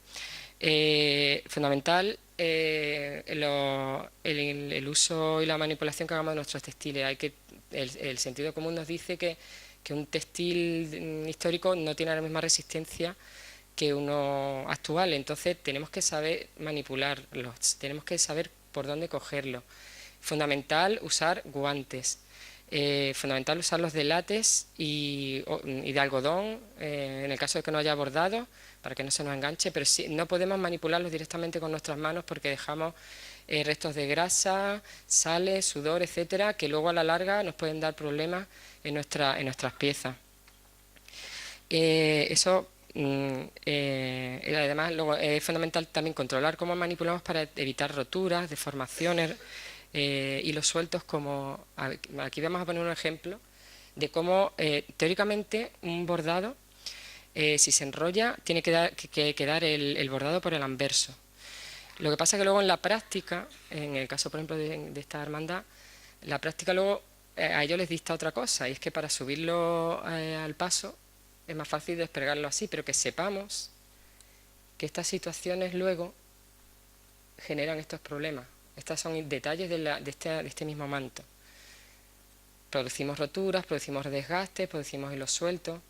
fundamental el uso y la manipulación que hagamos de nuestros textiles. El sentido común nos dice que un textil histórico no tiene la misma resistencia que uno actual, entonces tenemos que saber manipularlos, tenemos que saber por dónde cogerlo. Fundamental usar guantes, fundamental usar los de látex y de algodón, en el caso de que no haya bordado, para que no se nos enganche, pero sí, no podemos manipularlos directamente con nuestras manos porque dejamos restos de grasa, sales, sudor, etcétera, que luego a la larga nos pueden dar problemas en nuestras piezas. Además, luego es fundamental también controlar cómo manipulamos para evitar roturas, deformaciones, hilos sueltos, como aquí vamos a poner un ejemplo de cómo teóricamente un bordado, si se enrolla, tiene que quedar el bordado por el anverso. Lo que pasa es que luego en la práctica, en el caso por ejemplo de esta hermandad, la práctica luego a ellos les dicta otra cosa, y es que para subirlo al paso es más fácil desplegarlo así, pero que sepamos que estas situaciones luego generan estos problemas. Estos son detalles de este mismo manto. Producimos roturas, producimos desgastes, producimos hilos sueltos.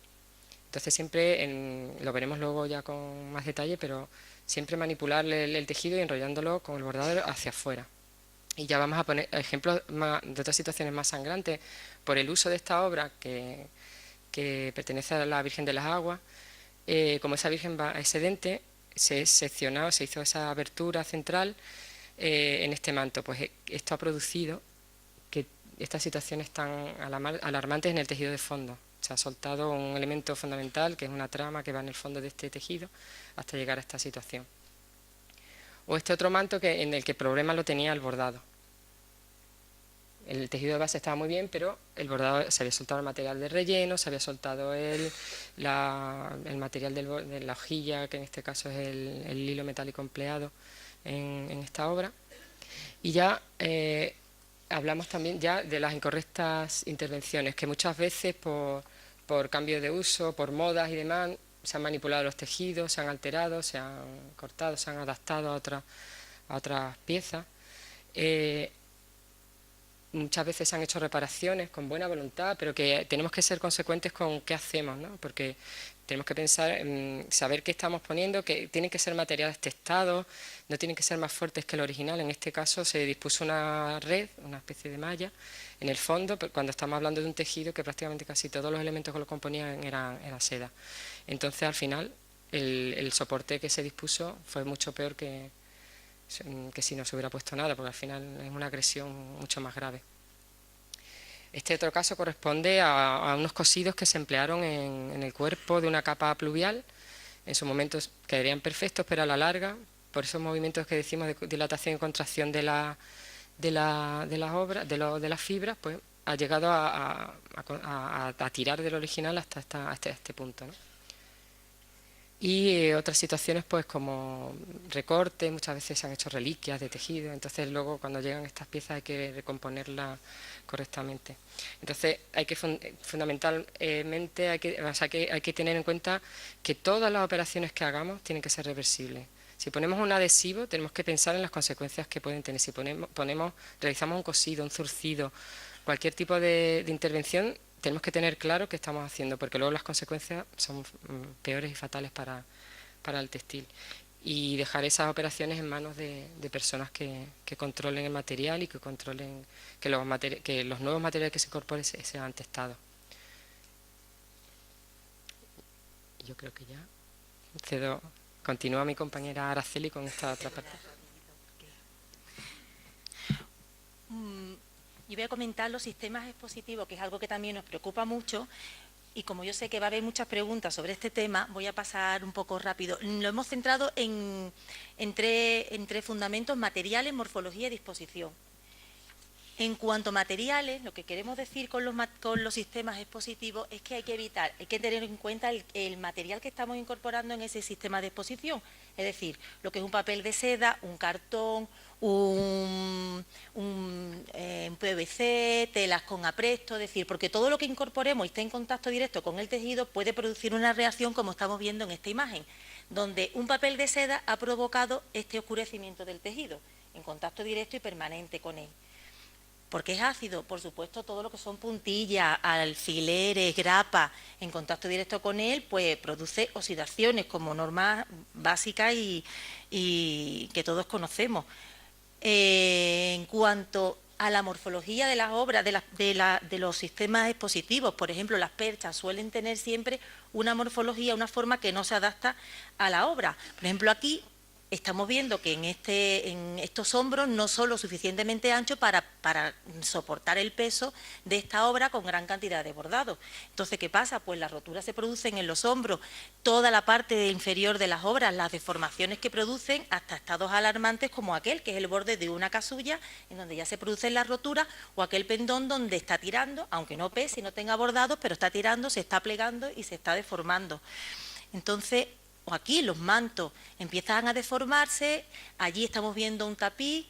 Entonces siempre, lo veremos luego ya con más detalle, pero siempre manipular el tejido y enrollándolo con el bordado hacia afuera. Y ya vamos a poner ejemplos de otras situaciones más sangrantes. Por el uso de esta obra que pertenece a la Virgen de las Aguas, como esa Virgen va excedente, se seccionó, se hizo esa abertura central en este manto. Pues esto ha producido que estas situaciones tan alarmantes en el tejido de fondo. Se ha soltado un elemento fundamental, que es una trama que va en el fondo de este tejido, hasta llegar a esta situación. O este otro manto en el que el problema lo tenía el bordado. El tejido de base estaba muy bien, pero el bordado, se había soltado el material de relleno, se había soltado el material de la hojilla, que en este caso es el hilo metálico empleado en esta obra. Y ya hablamos también ya de las incorrectas intervenciones, que muchas veces por cambio de uso, por modas y demás, se han manipulado los tejidos, se han alterado, se han cortado, se han adaptado a otras piezas. Muchas veces se han hecho reparaciones con buena voluntad, pero que tenemos que ser consecuentes con qué hacemos, ¿no? Porque tenemos que pensar, saber qué estamos poniendo, que tienen que ser materiales testados, no tienen que ser más fuertes que el original. En este caso se dispuso una red, una especie de malla, en el fondo, cuando estamos hablando de un tejido que prácticamente casi todos los elementos que lo componían era seda. Entonces, al final, el soporte que se dispuso fue mucho peor que si no se hubiera puesto nada, porque al final es una agresión mucho más grave. Este otro caso corresponde a unos cosidos que se emplearon en el cuerpo de una capa pluvial. En su momento quedarían perfectos, pero a la larga, por esos movimientos que decimos de dilatación y contracción de las obras, de las fibras, pues ha llegado a tirar del original hasta este punto, ¿no? Y otras situaciones, pues como recortes, muchas veces se han hecho reliquias de tejido, entonces luego cuando llegan estas piezas hay que recomponerlas correctamente. Entonces fundamentalmente hay que tener en cuenta que todas las operaciones que hagamos tienen que ser reversibles. Si ponemos un adhesivo, tenemos que pensar en las consecuencias que pueden tener. Si realizamos un cosido, un zurcido, cualquier tipo de intervención, tenemos que tener claro qué estamos haciendo, porque luego las consecuencias son peores y fatales para el textil. Y dejar esas operaciones en manos de personas que controlen el material y que controlen que los nuevos materiales que se incorporen sean testados. Yo creo que ya continúa mi compañera Araceli con esta otra parte. Yo voy a comentar los sistemas expositivos, que es algo que también nos preocupa mucho, y como yo sé que va a haber muchas preguntas sobre este tema, voy a pasar un poco rápido. Lo hemos centrado en tres fundamentos: materiales, morfología y disposición. En cuanto a materiales, lo que queremos decir con los sistemas expositivos es que hay que tener en cuenta el material que estamos incorporando en ese sistema de exposición, es decir, lo que es un papel de seda, un cartón, un PVC, telas con apresto, es decir, porque todo lo que incorporemos y esté en contacto directo con el tejido puede producir una reacción, como estamos viendo en esta imagen, donde un papel de seda ha provocado este oscurecimiento del tejido, en contacto directo y permanente con él. Porque es ácido, por supuesto, todo lo que son puntillas, alfileres, grapas, en contacto directo con él, pues produce oxidaciones como norma básica y que todos conocemos. En cuanto a la morfología de las obras, de los sistemas expositivos, por ejemplo, las perchas suelen tener siempre una morfología, una forma que no se adapta a la obra. Por ejemplo, aquí estamos viendo que en estos hombros no son lo suficientemente anchos para soportar el peso de esta obra con gran cantidad de bordado. Entonces, ¿qué pasa? Pues las roturas se producen en los hombros, toda la parte inferior de las obras, las deformaciones que producen hasta estados alarmantes como aquel, que es el borde de una casulla, en donde ya se producen las roturas, o aquel pendón donde está tirando, aunque no pese y no tenga bordados, pero está tirando, se está plegando y se está deformando. Entonces, o aquí los mantos empiezan a deformarse, allí estamos viendo un tapiz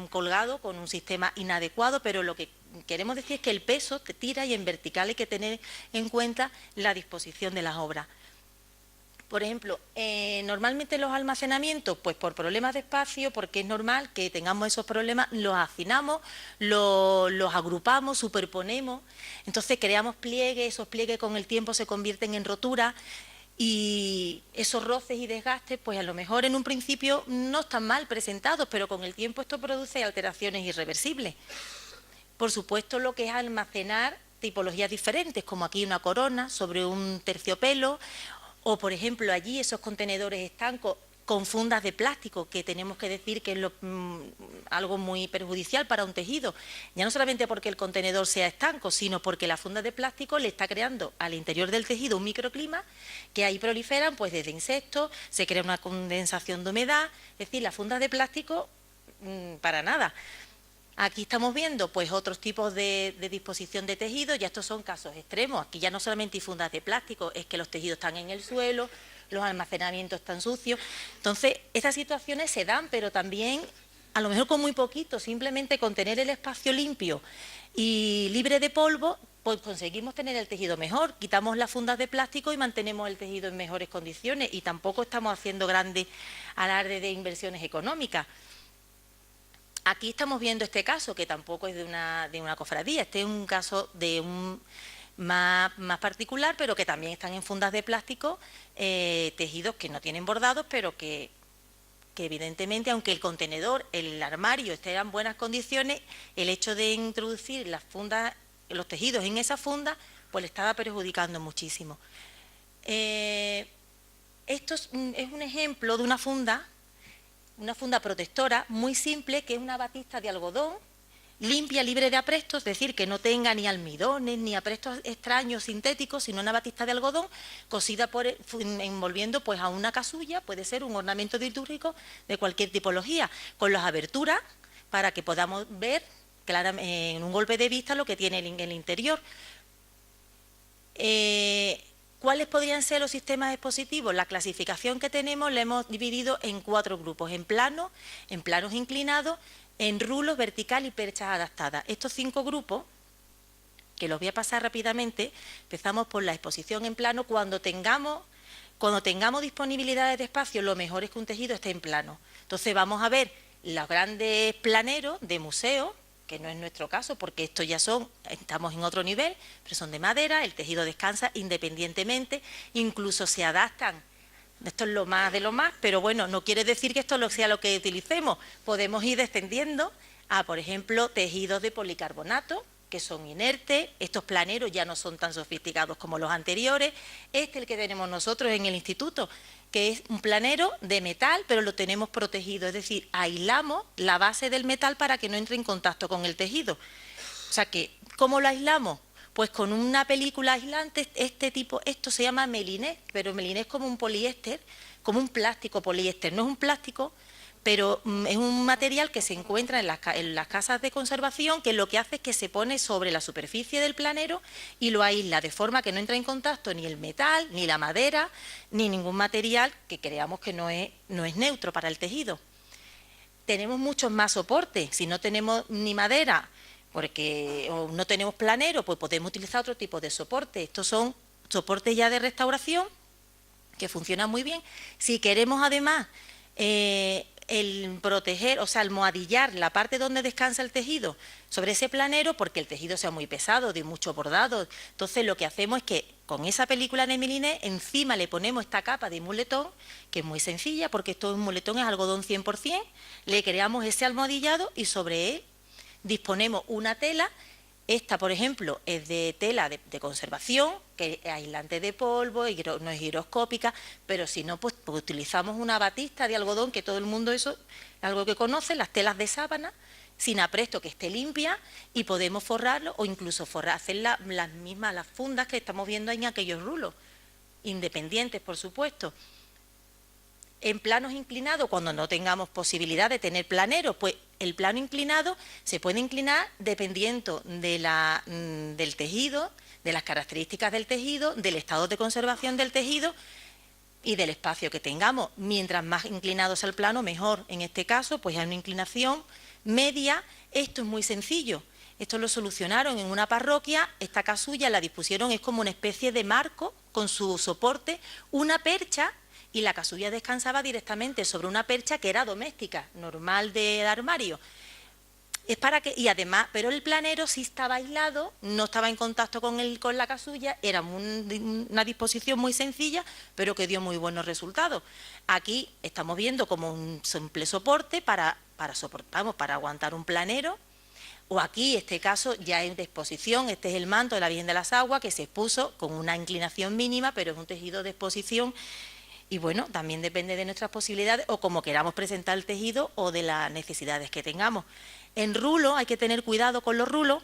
colgado con un sistema inadecuado, pero lo que queremos decir es que el peso te tira y en vertical hay que tener en cuenta la disposición de las obras. Por ejemplo, normalmente los almacenamientos, pues por problemas de espacio, porque es normal que tengamos esos problemas, los hacinamos, los agrupamos, superponemos, entonces creamos pliegues, esos pliegues con el tiempo se convierten en roturas. Y y esos roces y desgastes, pues a lo mejor en un principio no están mal presentados, pero con el tiempo esto produce alteraciones irreversibles. Por supuesto, lo que es almacenar tipologías diferentes, como aquí una corona sobre un terciopelo, o por ejemplo allí esos contenedores estancos con fundas de plástico, que tenemos que decir que es algo muy perjudicial para un tejido, ya no solamente porque el contenedor sea estanco, sino porque la funda de plástico le está creando al interior del tejido un microclima, que ahí proliferan pues desde insectos, se crea una condensación de humedad, es decir, las fundas de plástico para nada. Aquí estamos viendo pues otros tipos de disposición de tejidos, ya estos son casos extremos, aquí ya no solamente hay fundas de plástico, es que los tejidos están en el suelo, los almacenamientos están sucios. Entonces, estas situaciones se dan, pero también, a lo mejor con muy poquito, simplemente con tener el espacio limpio y libre de polvo, pues conseguimos tener el tejido mejor. Quitamos las fundas de plástico y mantenemos el tejido en mejores condiciones y tampoco estamos haciendo grande alarde de inversiones económicas. Aquí estamos viendo este caso, que tampoco es de una cofradía, este es un caso de un más particular, pero que también están en fundas de plástico, tejidos que no tienen bordados, pero que evidentemente, aunque el contenedor, el armario esté en buenas condiciones, el hecho de introducir las fundas, los tejidos en esa funda, pues le estaba perjudicando muchísimo. Esto es un ejemplo de una funda protectora muy simple, que es una batista de algodón, limpia, libre de aprestos, es decir, que no tenga ni almidones ni aprestos extraños sintéticos, sino una batista de algodón cosida envolviendo pues a una casulla, puede ser un ornamento litúrgico de cualquier tipología, con las aberturas para que podamos ver claramente en un golpe de vista lo que tiene el interior. ¿Cuáles podrían ser los sistemas expositivos? La clasificación que tenemos la hemos dividido en 4 grupos, en planos inclinados, en rulos, vertical y perchas adaptadas. Estos 5 grupos, que los voy a pasar rápidamente, empezamos por la exposición en plano. Cuando tengamos disponibilidad de espacio, lo mejor es que un tejido esté en plano. Entonces vamos a ver los grandes planeros de museo, que no es nuestro caso, porque estos ya estamos en otro nivel, pero son de madera, el tejido descansa independientemente, incluso se adaptan. Esto es lo más de lo más, pero bueno, no quiere decir que esto sea lo que utilicemos. Podemos ir descendiendo a, por ejemplo, tejidos de policarbonato, que son inertes. Estos planeros ya no son tan sofisticados como los anteriores. El que tenemos nosotros en el instituto, que es un planero de metal, pero lo tenemos protegido, es decir, aislamos la base del metal para que no entre en contacto con el tejido. O sea que, ¿cómo lo aislamos? Pues con una película aislante, esto se llama melinés, pero melinés es como un poliéster, como un plástico poliéster. No es un plástico, pero es un material que se encuentra en las casas de conservación, que lo que hace es que se pone sobre la superficie del planero y lo aísla, de forma que no entra en contacto ni el metal, ni la madera, ni ningún material que creamos que no es neutro para el tejido. Tenemos muchos más soportes. Si no tenemos ni madera, o no tenemos planero, pues podemos utilizar otro tipo de soporte. Estos son soportes ya de restauración que funcionan muy bien. Si queremos además el proteger, o sea, almohadillar la parte donde descansa el tejido sobre ese planero, porque el tejido sea muy pesado, de mucho bordado, entonces lo que hacemos es que con esa película de melinés encima le ponemos esta capa de muletón, que es muy sencilla, porque esto es un muletón, es algodón 100%, le creamos ese almohadillado y sobre él disponemos una tela. Esta, por ejemplo, es de tela de conservación, que es aislante de polvo, no es higroscópica, pero si no, pues utilizamos una batista de algodón, que todo el mundo eso es algo que conoce, las telas de sábana, sin apresto, que esté limpia, y podemos forrarlo o incluso hacer las fundas que estamos viendo en aquellos rulos, independientes, por supuesto. En planos inclinados, cuando no tengamos posibilidad de tener planeros, pues el plano inclinado se puede inclinar dependiendo del tejido, de las características del tejido, del estado de conservación del tejido y del espacio que tengamos. Mientras más inclinado sea el plano, mejor. En este caso, pues hay una inclinación media. Esto es muy sencillo. Esto lo solucionaron en una parroquia. Esta casulla la dispusieron, es como una especie de marco con su soporte, una percha, y la casulla descansaba directamente sobre una percha que era doméstica, normal de armario. es para que, y además, pero el planero sí estaba aislado, no estaba en contacto con la casulla, era una disposición muy sencilla, pero que dio muy buenos resultados. Aquí estamos viendo como un simple soporte para aguantar un planero, o aquí, este caso, ya es de exposición, este es el manto de la Virgen de las Aguas, que se expuso con una inclinación mínima, pero es un tejido de exposición. Y bueno, también depende de nuestras posibilidades o como queramos presentar el tejido o de las necesidades que tengamos. En rulo hay que tener cuidado con los rulos,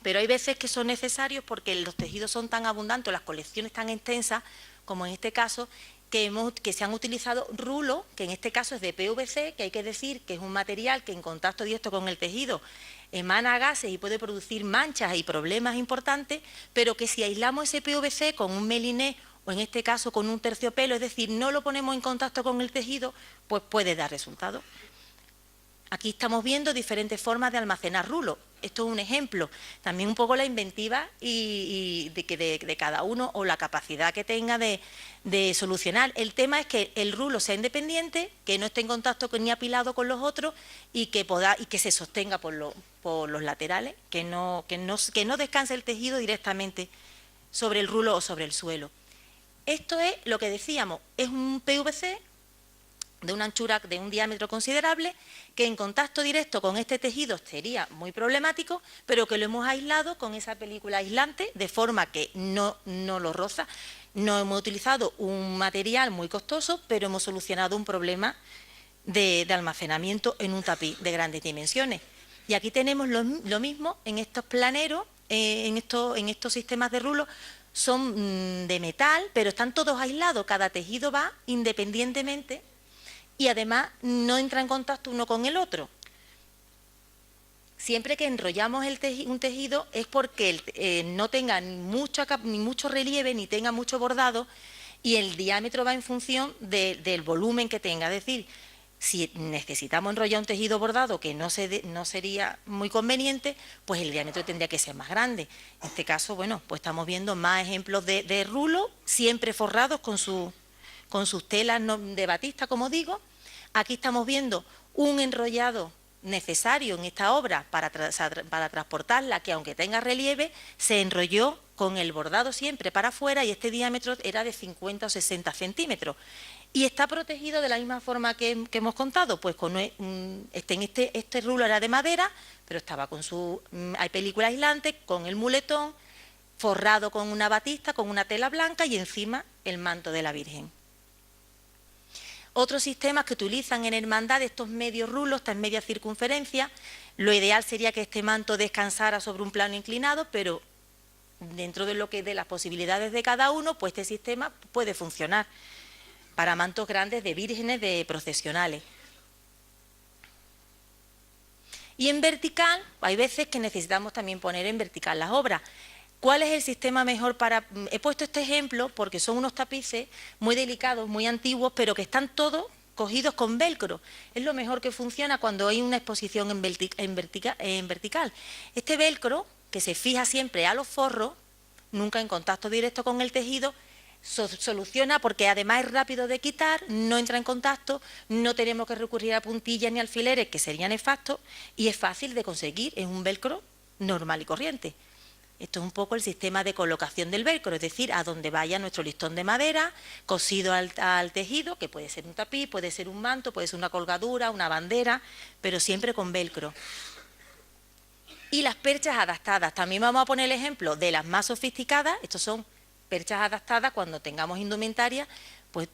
pero hay veces que son necesarios porque los tejidos son tan abundantes, las colecciones tan extensas, como en este caso, que se han utilizado rulos, que en este caso es de PVC, que hay que decir que es un material que en contacto directo con el tejido emana gases y puede producir manchas y problemas importantes, pero que si aislamos ese PVC con un meliné o en este caso con un terciopelo, es decir, no lo ponemos en contacto con el tejido, pues puede dar resultados. Aquí estamos viendo diferentes formas de almacenar rulos. Esto es un ejemplo. También un poco la inventiva de cada uno o la capacidad que tenga de solucionar. El tema es que el rulo sea independiente, que no esté en contacto ni apilado con los otros y que se sostenga por los laterales, que no descanse el tejido directamente sobre el rulo o sobre el suelo. Esto es lo que decíamos, es un PVC de una anchura, de un diámetro considerable, que en contacto directo con este tejido sería muy problemático, pero que lo hemos aislado con esa película aislante, de forma que no lo roza. No hemos utilizado un material muy costoso, pero hemos solucionado un problema de almacenamiento en un tapiz de grandes dimensiones. Y aquí tenemos lo mismo en estos planeros, en estos sistemas de rulos. Son de metal, pero están todos aislados, cada tejido va independientemente y además no entra en contacto uno con el otro. Siempre que enrollamos un tejido es porque no tenga ni mucho relieve ni tenga mucho bordado y el diámetro va en función del volumen que tenga. Es decir, si necesitamos enrollar un tejido bordado que no sería muy conveniente, pues el diámetro tendría que ser más grande. En este caso, bueno, pues estamos viendo más ejemplos de rulos, siempre forrados con sus telas de batista, como digo. Aquí estamos viendo un enrollado necesario en esta obra para transportarla, que aunque tenga relieve, se enrolló con el bordado siempre para afuera y este diámetro era de 50 o 60 centímetros. Y está protegido de la misma forma que hemos contado, pues este rulo era de madera, pero estaba hay película aislante, con el muletón, forrado con una batista, con una tela blanca y encima el manto de la Virgen. Otros sistemas que utilizan en hermandad estos medios rulos, estas medias circunferencias, lo ideal sería que este manto descansara sobre un plano inclinado, pero dentro de las posibilidades de cada uno, pues este sistema puede funcionar para mantos grandes de vírgenes, de procesionales. Y en vertical, hay veces que necesitamos también poner en vertical las obras. ¿Cuál es el sistema mejor para...? He puesto este ejemplo porque son unos tapices muy delicados, muy antiguos, pero que están todos cogidos con velcro. Es lo mejor que funciona cuando hay una exposición en vertical. Este velcro, que se fija siempre a los forros, nunca en contacto directo con el tejido, soluciona porque además es rápido de quitar, no entra en contacto, no tenemos que recurrir a puntillas ni alfileres que serían nefastos y es fácil de conseguir, es un velcro normal y corriente. Esto es un poco el sistema de colocación del velcro, es decir, a donde vaya nuestro listón de madera, cosido al tejido, que puede ser un tapiz, puede ser un manto, puede ser una colgadura, una bandera, pero siempre con velcro. Y las perchas adaptadas, también vamos a poner el ejemplo de las más sofisticadas, estos son perchas adaptadas, cuando tengamos indumentaria, pues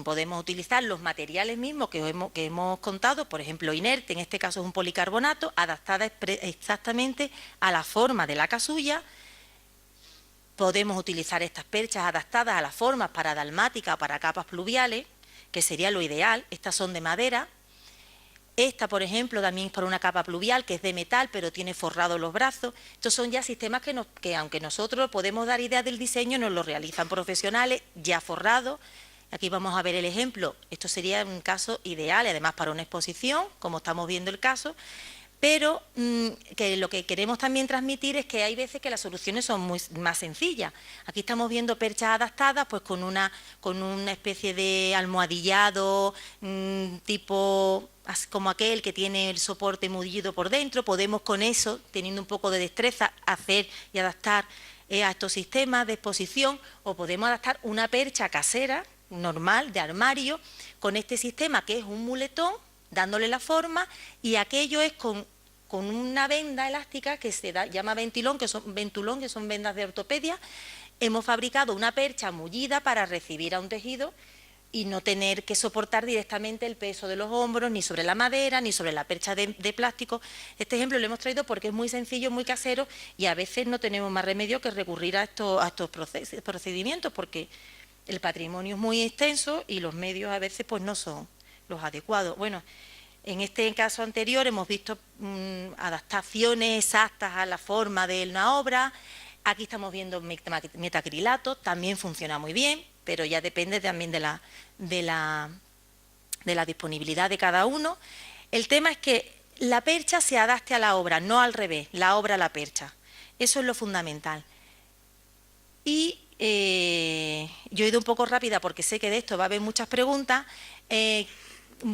podemos utilizar los materiales mismos que hemos contado, por ejemplo, inerte, en este caso es un policarbonato, adaptada exactamente a la forma de la casulla. Podemos utilizar estas perchas adaptadas a las formas para dalmática o para capas pluviales, que sería lo ideal. Estas son de madera. Esta, por ejemplo, también es para una capa pluvial, que es de metal, pero tiene forrados los brazos. Estos son ya sistemas que aunque nosotros podemos dar ideas del diseño, nos lo realizan profesionales ya forrados. Aquí vamos a ver el ejemplo. Esto sería un caso ideal, y además para una exposición, como estamos viendo el caso, pero que lo que queremos también transmitir es que hay veces que las soluciones son más sencillas. Aquí estamos viendo perchas adaptadas pues con una especie de almohadillado tipo como aquel que tiene el soporte mullido por dentro. Podemos con eso, teniendo un poco de destreza, hacer y adaptar a estos sistemas de exposición, o podemos adaptar una percha casera normal de armario con este sistema que es un muletón, dándole la forma, y aquello es con una venda elástica que se llama ventulón, que son vendas de ortopedia. Hemos fabricado una percha mullida para recibir a un tejido y no tener que soportar directamente el peso de los hombros, ni sobre la madera, ni sobre la percha de plástico. Este ejemplo lo hemos traído porque es muy sencillo, muy casero, y a veces no tenemos más remedio que recurrir a estos procedimientos, porque el patrimonio es muy extenso y los medios a veces pues no son los adecuados. Bueno, en este caso anterior hemos visto adaptaciones exactas a la forma de una obra. Aquí estamos viendo metacrilato, también funciona muy bien, pero ya depende también de la disponibilidad de cada uno. El tema es que la percha se adapte a la obra, no al revés, la obra a la percha. Eso es lo fundamental. Y yo he ido un poco rápida porque sé que de esto va a haber muchas preguntas.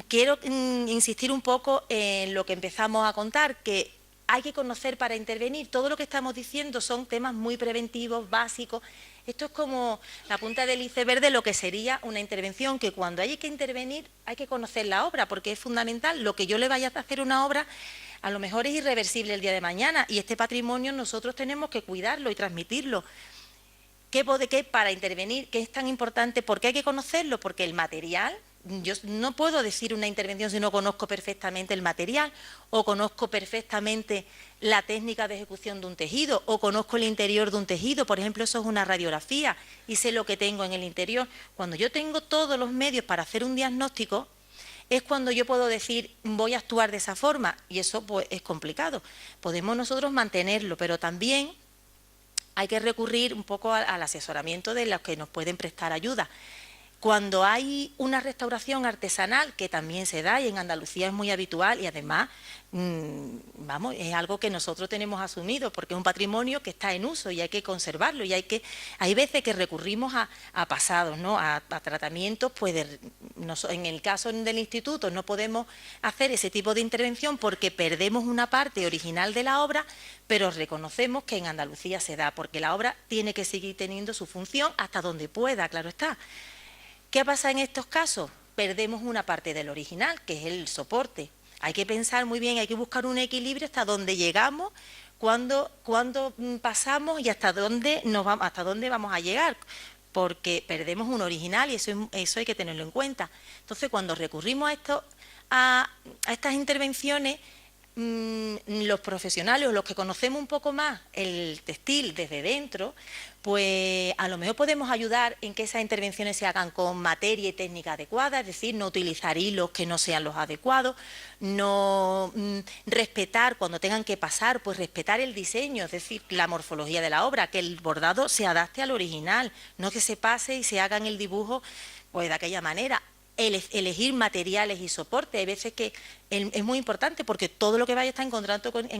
Quiero insistir un poco en lo que empezamos a contar, que hay que conocer para intervenir. Todo lo que estamos diciendo son temas muy preventivos, básicos. Esto es como la punta del iceberg de lo que sería una intervención, que cuando hay que intervenir hay que conocer la obra, porque es fundamental. Lo que yo le vaya a hacer a una obra a lo mejor es irreversible el día de mañana, y este patrimonio nosotros tenemos que cuidarlo y transmitirlo. ¿Qué para intervenir? ¿Qué es tan importante? ¿Por qué hay que conocerlo? Porque el material, yo no puedo decir una intervención si no conozco perfectamente el material, o conozco perfectamente la técnica de ejecución de un tejido, o conozco el interior de un tejido. Por ejemplo, eso es una radiografía y sé lo que tengo en el interior. Cuando yo tengo todos los medios para hacer un diagnóstico, es cuando yo puedo decir voy a actuar de esa forma, y eso pues es complicado. Podemos nosotros mantenerlo, pero también hay que recurrir un poco al asesoramiento de los que nos pueden prestar ayuda. Cuando hay una restauración artesanal, que también se da y en Andalucía es muy habitual, y además es algo que nosotros tenemos asumido porque es un patrimonio que está en uso y hay que conservarlo, y hay veces que recurrimos a pasados, ¿no? a tratamientos, pues en el caso del instituto no podemos hacer ese tipo de intervención porque perdemos una parte original de la obra, pero reconocemos que en Andalucía se da, porque la obra tiene que seguir teniendo su función hasta donde pueda, claro está. ¿Qué pasa en estos casos? Perdemos una parte del original, que es el soporte. Hay que pensar muy bien, hay que buscar un equilibrio hasta dónde llegamos, cuándo pasamos y hasta dónde vamos a llegar, porque perdemos un original y eso hay que tenerlo en cuenta. Entonces, cuando recurrimos a estas intervenciones, los profesionales o los que conocemos un poco más el textil desde dentro, pues a lo mejor podemos ayudar en que esas intervenciones se hagan con materia y técnica adecuada, es decir, no utilizar hilos que no sean los adecuados, no respetar cuando tengan que pasar, pues respetar el diseño, es decir, la morfología de la obra, que el bordado se adapte al original, no que se pase y se haga el dibujo pues de aquella manera. Elegir materiales y soporte, hay veces que es muy importante porque todo lo que vaya a estar en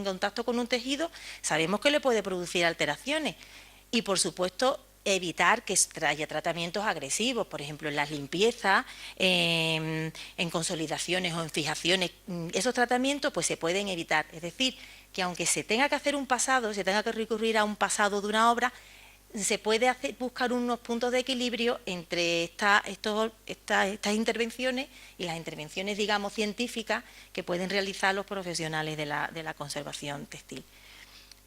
contacto con un tejido sabemos que le puede producir alteraciones, y por supuesto evitar que haya tratamientos agresivos, por ejemplo en las limpiezas, en consolidaciones o en fijaciones. Esos tratamientos pues se pueden evitar, es decir, que aunque se tenga que hacer un pasado, se tenga que recurrir a un pasado de una obra, se puede buscar unos puntos de equilibrio entre estas intervenciones y las intervenciones, digamos, científicas que pueden realizar los profesionales de la conservación textil.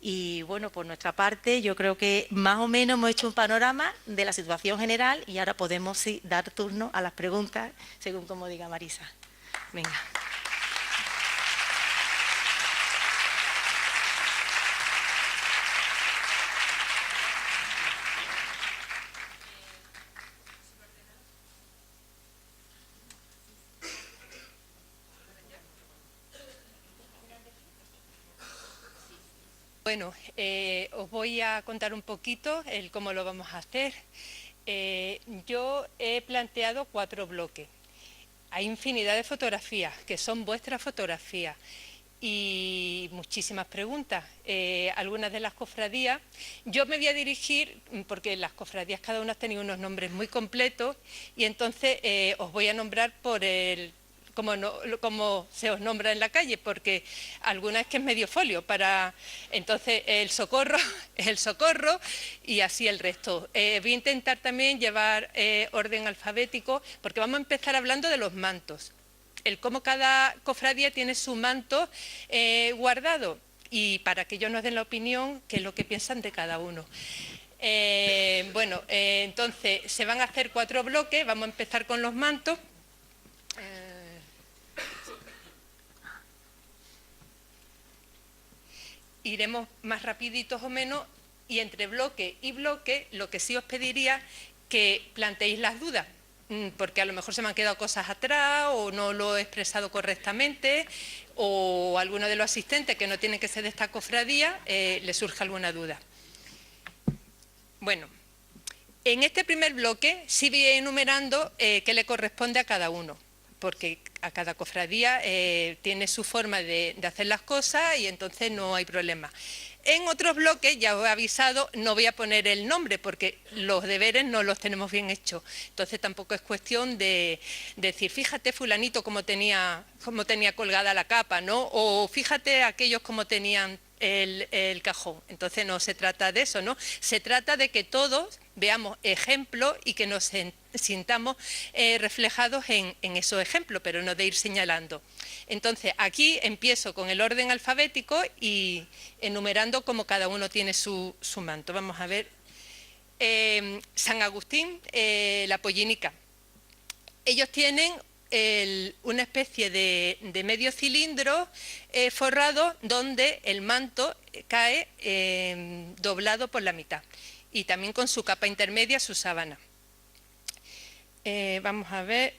Y bueno, por nuestra parte, yo creo que más o menos hemos hecho un panorama de la situación general, y ahora podemos dar turno a las preguntas, según como diga Marisa. Venga. Bueno, os voy a contar un poquito cómo lo vamos a hacer. Yo he planteado 4 bloques. Hay infinidad de fotografías, que son vuestras fotografías. y muchísimas preguntas. Algunas de las cofradías, yo me voy a dirigir, porque las cofradías cada una ha tenido unos nombres muy completos, y entonces os voy a nombrar por el como se os nombra en la calle, porque alguna es que es medio folio, entonces el socorro es el socorro y así el resto. Voy a intentar también llevar orden alfabético, porque vamos a empezar hablando de los mantos, el cómo cada cofradía tiene su manto guardado, y para que ellos nos den la opinión, qué es lo que piensan de cada uno. Entonces se van a hacer 4 bloques, vamos a empezar con los mantos. Iremos más rapiditos o menos, y entre bloque y bloque lo que sí os pediría que planteéis las dudas, porque a lo mejor se me han quedado cosas atrás o no lo he expresado correctamente, o alguno de los asistentes que no tienen que ser de esta cofradía le surge alguna duda. Bueno, en este primer bloque sí voy enumerando qué le corresponde a cada uno, porque a cada cofradía tiene su forma de hacer las cosas y entonces no hay problema. En otros bloques, ya os he avisado, no voy a poner el nombre porque los deberes no los tenemos bien hechos. Entonces tampoco es cuestión de decir, fíjate fulanito cómo tenía colgada la capa, ¿no? O fíjate aquellos cómo tenían el cajón. Entonces no se trata de eso, ¿no? Se trata de que todos veamos ejemplos y que nos sintamos reflejados en esos ejemplos, pero no de ir señalando. Entonces aquí empiezo con el orden alfabético y enumerando cómo cada uno tiene su manto. Vamos a ver. San Agustín, la pollinica. Ellos tienen una especie de medio cilindro forrado donde el manto cae doblado por la mitad, y también con su capa intermedia, su sábana. Vamos a ver.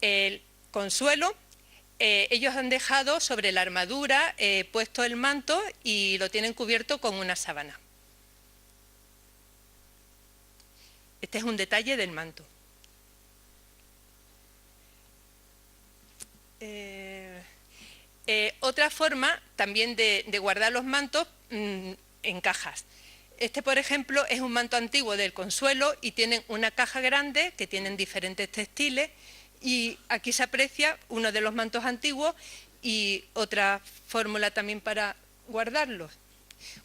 El Consuelo, ellos han dejado sobre la armadura puesto el manto y lo tienen cubierto con una sábana. Este es un detalle del manto. Otra forma también de guardar los mantos en cajas. Este, por ejemplo, es un manto antiguo del Consuelo y tienen una caja grande que tienen diferentes textiles, y aquí se aprecia uno de los mantos antiguos y otra fórmula también para guardarlos.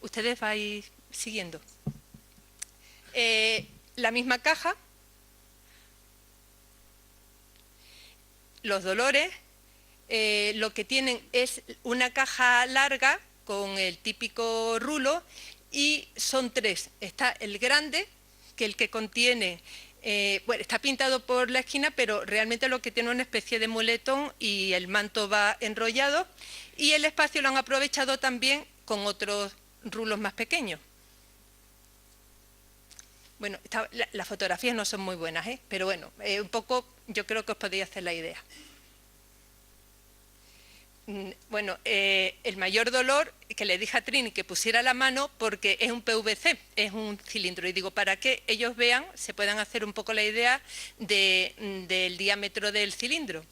Ustedes vais siguiendo. La misma caja, los dolores, lo que tienen es una caja larga con el típico rulo, y son 3. Está el grande, que el que contiene, bueno, está pintado por la esquina, pero realmente lo que tiene es una especie de muletón y el manto va enrollado, y el espacio lo han aprovechado también con otros rulos más pequeños. Bueno, las fotografías no son muy buenas, pero bueno, un poco yo creo que os podéis hacer la idea. Bueno, el mayor dolor, que le dije a Trini que pusiera la mano, porque es un PVC, es un cilindro, y digo, para que ellos vean, se puedan hacer un poco la idea del diámetro del cilindro.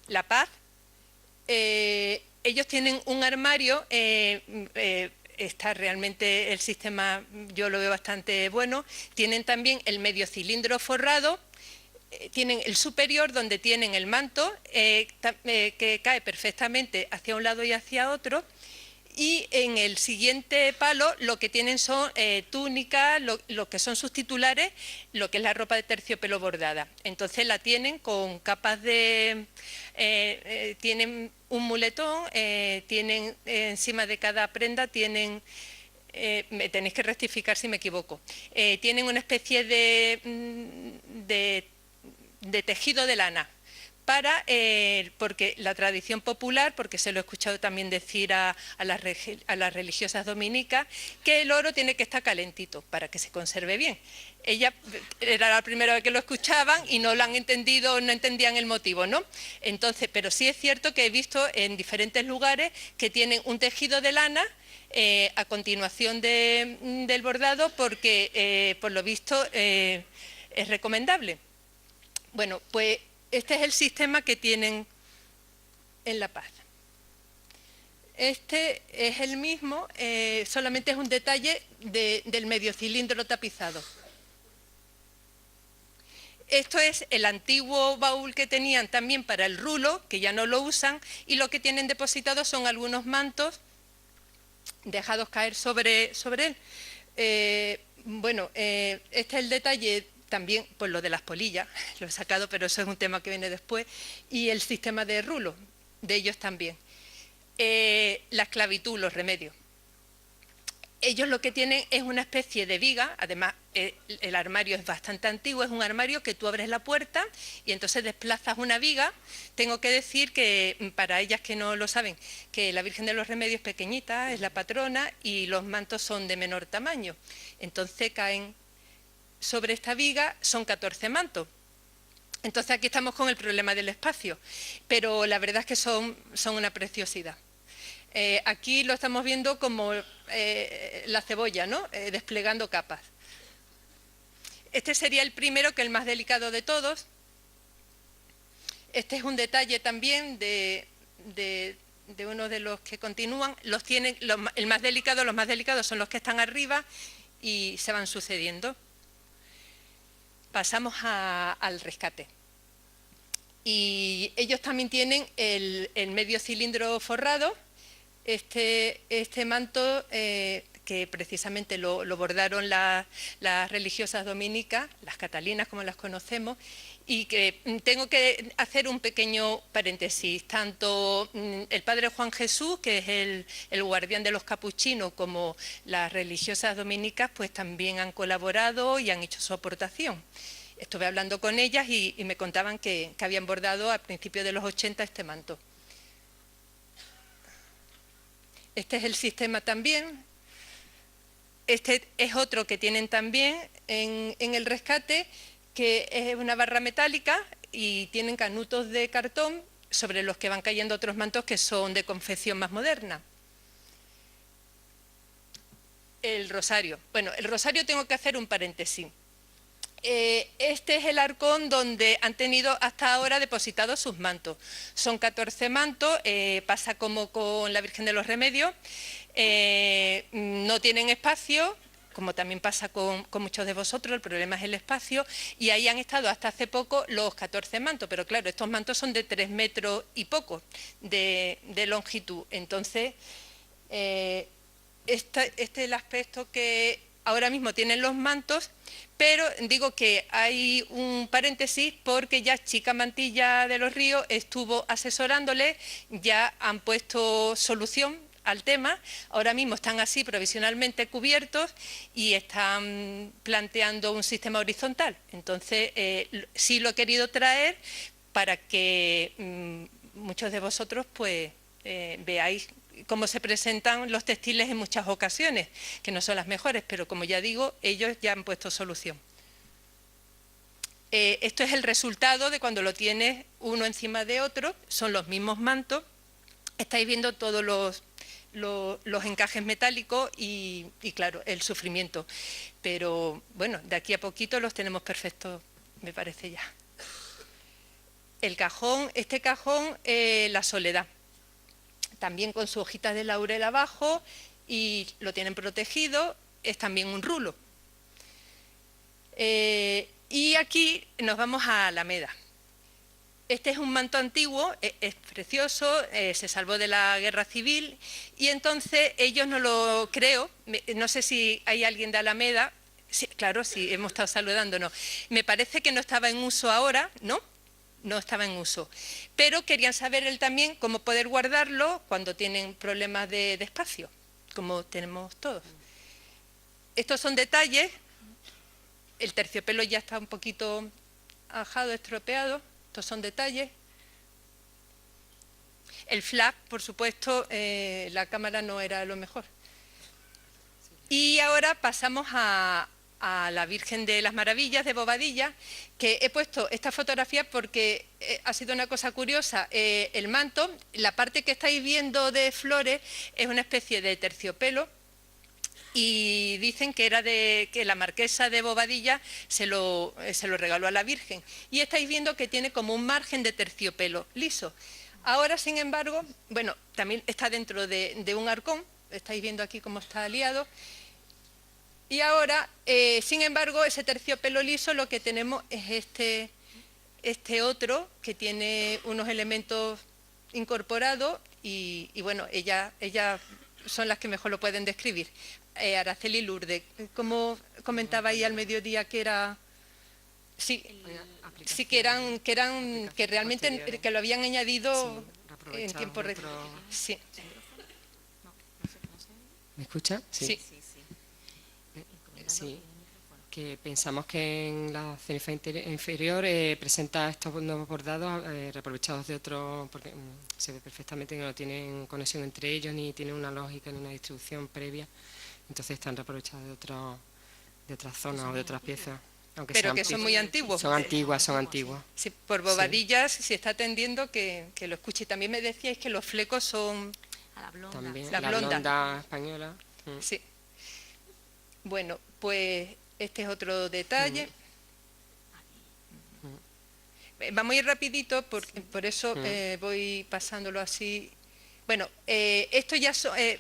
La Paz, ellos tienen un armario, está realmente el sistema, yo lo veo bastante bueno. Tienen también el medio cilindro forrado, tienen el superior donde tienen el manto que cae perfectamente hacia un lado y hacia otro, y en el siguiente palo lo que tienen son túnicas, lo que son sus titulares, lo que es la ropa de terciopelo bordada. Entonces la tienen con capas tienen un muletón, tienen encima de cada prenda, tienen... me tenéis que rectificar si me equivoco. Tienen una especie de tejido de lana, porque la tradición popular, porque se lo he escuchado también decir a las religiosas dominicas, que el oro tiene que estar calentito para que se conserve bien. Ella era la primera vez que lo escuchaban y no lo han entendido, no entendían el motivo, ¿no? Entonces, pero sí es cierto que he visto en diferentes lugares que tienen un tejido de lana a continuación del bordado, porque por lo visto es recomendable. Bueno, pues este es el sistema que tienen en La Paz. Este es el mismo, solamente es un detalle del medio cilindro tapizado. Esto es el antiguo baúl que tenían también para el rulo, que ya no lo usan, y lo que tienen depositado son algunos mantos dejados caer sobre él. Bueno, este es el detalle también, pues lo de las polillas, lo he sacado, pero eso es un tema que viene después, y el sistema de rulo, de ellos también. La esclavitud, los remedios. Ellos lo que tienen es una especie de viga, además el armario es bastante antiguo, es un armario que tú abres la puerta y entonces desplazas una viga. Tengo que decir que, para ellas que no lo saben, que la Virgen de los Remedios es pequeñita, es la patrona, y los mantos son de menor tamaño. Entonces caen sobre esta viga, son 14 mantos. Entonces aquí estamos con el problema del espacio, pero la verdad es que son una preciosidad. Aquí lo estamos viendo como la cebolla, ¿no? Desplegando capas. Este sería el primero, que es el más delicado de todos. Este es un detalle también de uno de los que continúan. Los más delicados son los que están arriba y se van sucediendo. Pasamos al rescate. Y ellos también tienen el medio cilindro forrado. Este manto que precisamente lo bordaron las religiosas dominicas, las catalinas como las conocemos, y que tengo que hacer un pequeño paréntesis. Tanto el padre Juan Jesús, que es el guardián de los capuchinos, como las religiosas dominicas, pues también han colaborado y han hecho su aportación. Estuve hablando con ellas y me contaban que habían bordado a principios de los 80 este manto. Este es el sistema también. Este es otro que tienen también en el rescate, que es una barra metálica y tienen canutos de cartón sobre los que van cayendo otros mantos que son de confección más moderna. El rosario. Bueno, el rosario tengo que hacer un paréntesis. Este es el arcón donde han tenido hasta ahora depositados sus mantos. Son 14 mantos, pasa como con la Virgen de los Remedios, no tienen espacio, como también pasa con muchos de vosotros, el problema es el espacio, y ahí han estado hasta hace poco los 14 mantos, pero claro, estos mantos son de 3 metros y poco de longitud. Entonces, este es el aspecto que ahora mismo tienen los mantos, pero digo que hay un paréntesis porque ya Chica Mantilla de los Ríos estuvo asesorándole, ya han puesto solución al tema, ahora mismo están así provisionalmente cubiertos y están planteando un sistema horizontal. Entonces, sí lo he querido traer para que muchos de vosotros pues veáis cómo se presentan los textiles en muchas ocasiones, que no son las mejores, pero como ya digo, ellos ya han puesto solución. Esto es el resultado de cuando lo tienes uno encima de otro, son los mismos mantos, estáis viendo todos los encajes metálicos y claro, el sufrimiento. Pero bueno, de aquí a poquito los tenemos perfectos, me parece ya. El cajón, este cajón, la soledad. También con sus hojitas de laurel abajo y lo tienen protegido, es también un rulo. Y aquí nos vamos a Alameda. Este es un manto antiguo, es precioso, se salvó de la guerra civil y entonces ellos no lo creo, no sé si hay alguien de Alameda, sí, claro, sí, hemos estado saludándonos. Me parece que no estaba en uso ahora, ¿no? No estaba en uso, pero querían saber él también cómo poder guardarlo cuando tienen problemas de espacio, como tenemos todos. Estos son detalles, el terciopelo ya está un poquito ajado, estropeado, estos son detalles. El flash, por supuesto, la cámara no era lo mejor. Y ahora pasamos a la Virgen de las Maravillas de Bobadilla, que he puesto esta fotografía porque ha sido una cosa curiosa. El manto, la parte que estáis viendo de flores, es una especie de terciopelo y dicen que era que la marquesa de Bobadilla se lo regaló a la Virgen. Y estáis viendo que tiene como un margen de terciopelo liso. Ahora, sin embargo, bueno, también está dentro de un arcón, estáis viendo aquí cómo está aliado. Y ahora, sin embargo, ese terciopelo liso lo que tenemos es este otro que tiene unos elementos incorporados y bueno, ellas son las que mejor lo pueden describir. Araceli Lourdes, como comentaba ahí al mediodía que era... Sí, sí que realmente que lo habían añadido en tiempo real. Sí. ¿Me escucha? Sí. Sí, que pensamos que en la ceniza inferior presenta estos nuevos bordados reaprovechados de otros, porque se ve perfectamente que no tienen conexión entre ellos, ni tienen una lógica ni una distribución previa, entonces están reaprovechados de otras zonas o de otras piezas. Aunque Pero que son muy antiguos. Son antiguas. Sí, por Bobadillas se está atendiendo que lo escuche. Y también me decíais que los flecos son... A la blonda. También, La la blonda. blonda española. Sí. Bueno, pues este es otro detalle. Vamos a ir rapidito, por eso voy pasándolo así. Bueno, esto ya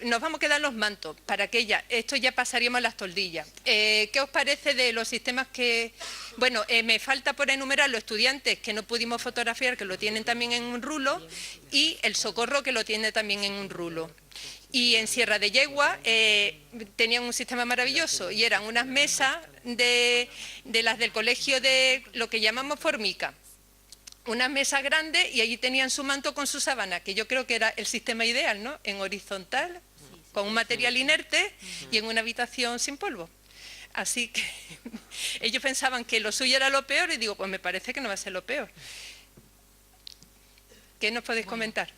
nos vamos a quedar los mantos, para que esto ya pasaríamos a las toldillas. ¿Qué os parece de los sistemas que... Bueno, me falta por enumerar los estudiantes que no pudimos fotografiar, que lo tienen también en un rulo, y el Socorro, que lo tiene también en un rulo. Y en Sierra de Yegua tenían un sistema maravilloso, y eran unas mesas de las del colegio de lo que llamamos formica. Unas mesas grandes y allí tenían su manto con su sábana, que yo creo que era el sistema ideal, ¿no? En horizontal, con un material inerte y en una habitación sin polvo. Así que ellos pensaban que lo suyo era lo peor y digo, pues me parece que no va a ser lo peor. ¿Qué nos podéis comentar?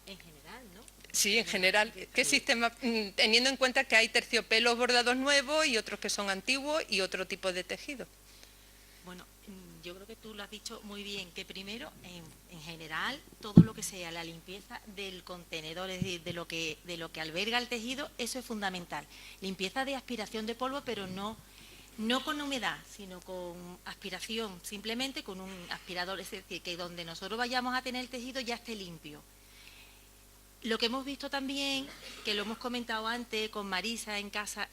En general, ¿no? Sí, en general. ¿Qué sistema? Teniendo en cuenta que hay terciopelos bordados nuevos y otros que son antiguos y otro tipo de tejido. Bueno, yo creo que tú lo has dicho muy bien, que primero, en general, todo lo que sea la limpieza del contenedor, es decir, de lo que alberga el tejido, eso es fundamental. Limpieza de aspiración de polvo, pero no con humedad, sino con aspiración, simplemente con un aspirador, es decir, que donde nosotros vayamos a tener el tejido ya esté limpio. Lo que hemos visto también, que lo hemos comentado antes con Marisa en casa,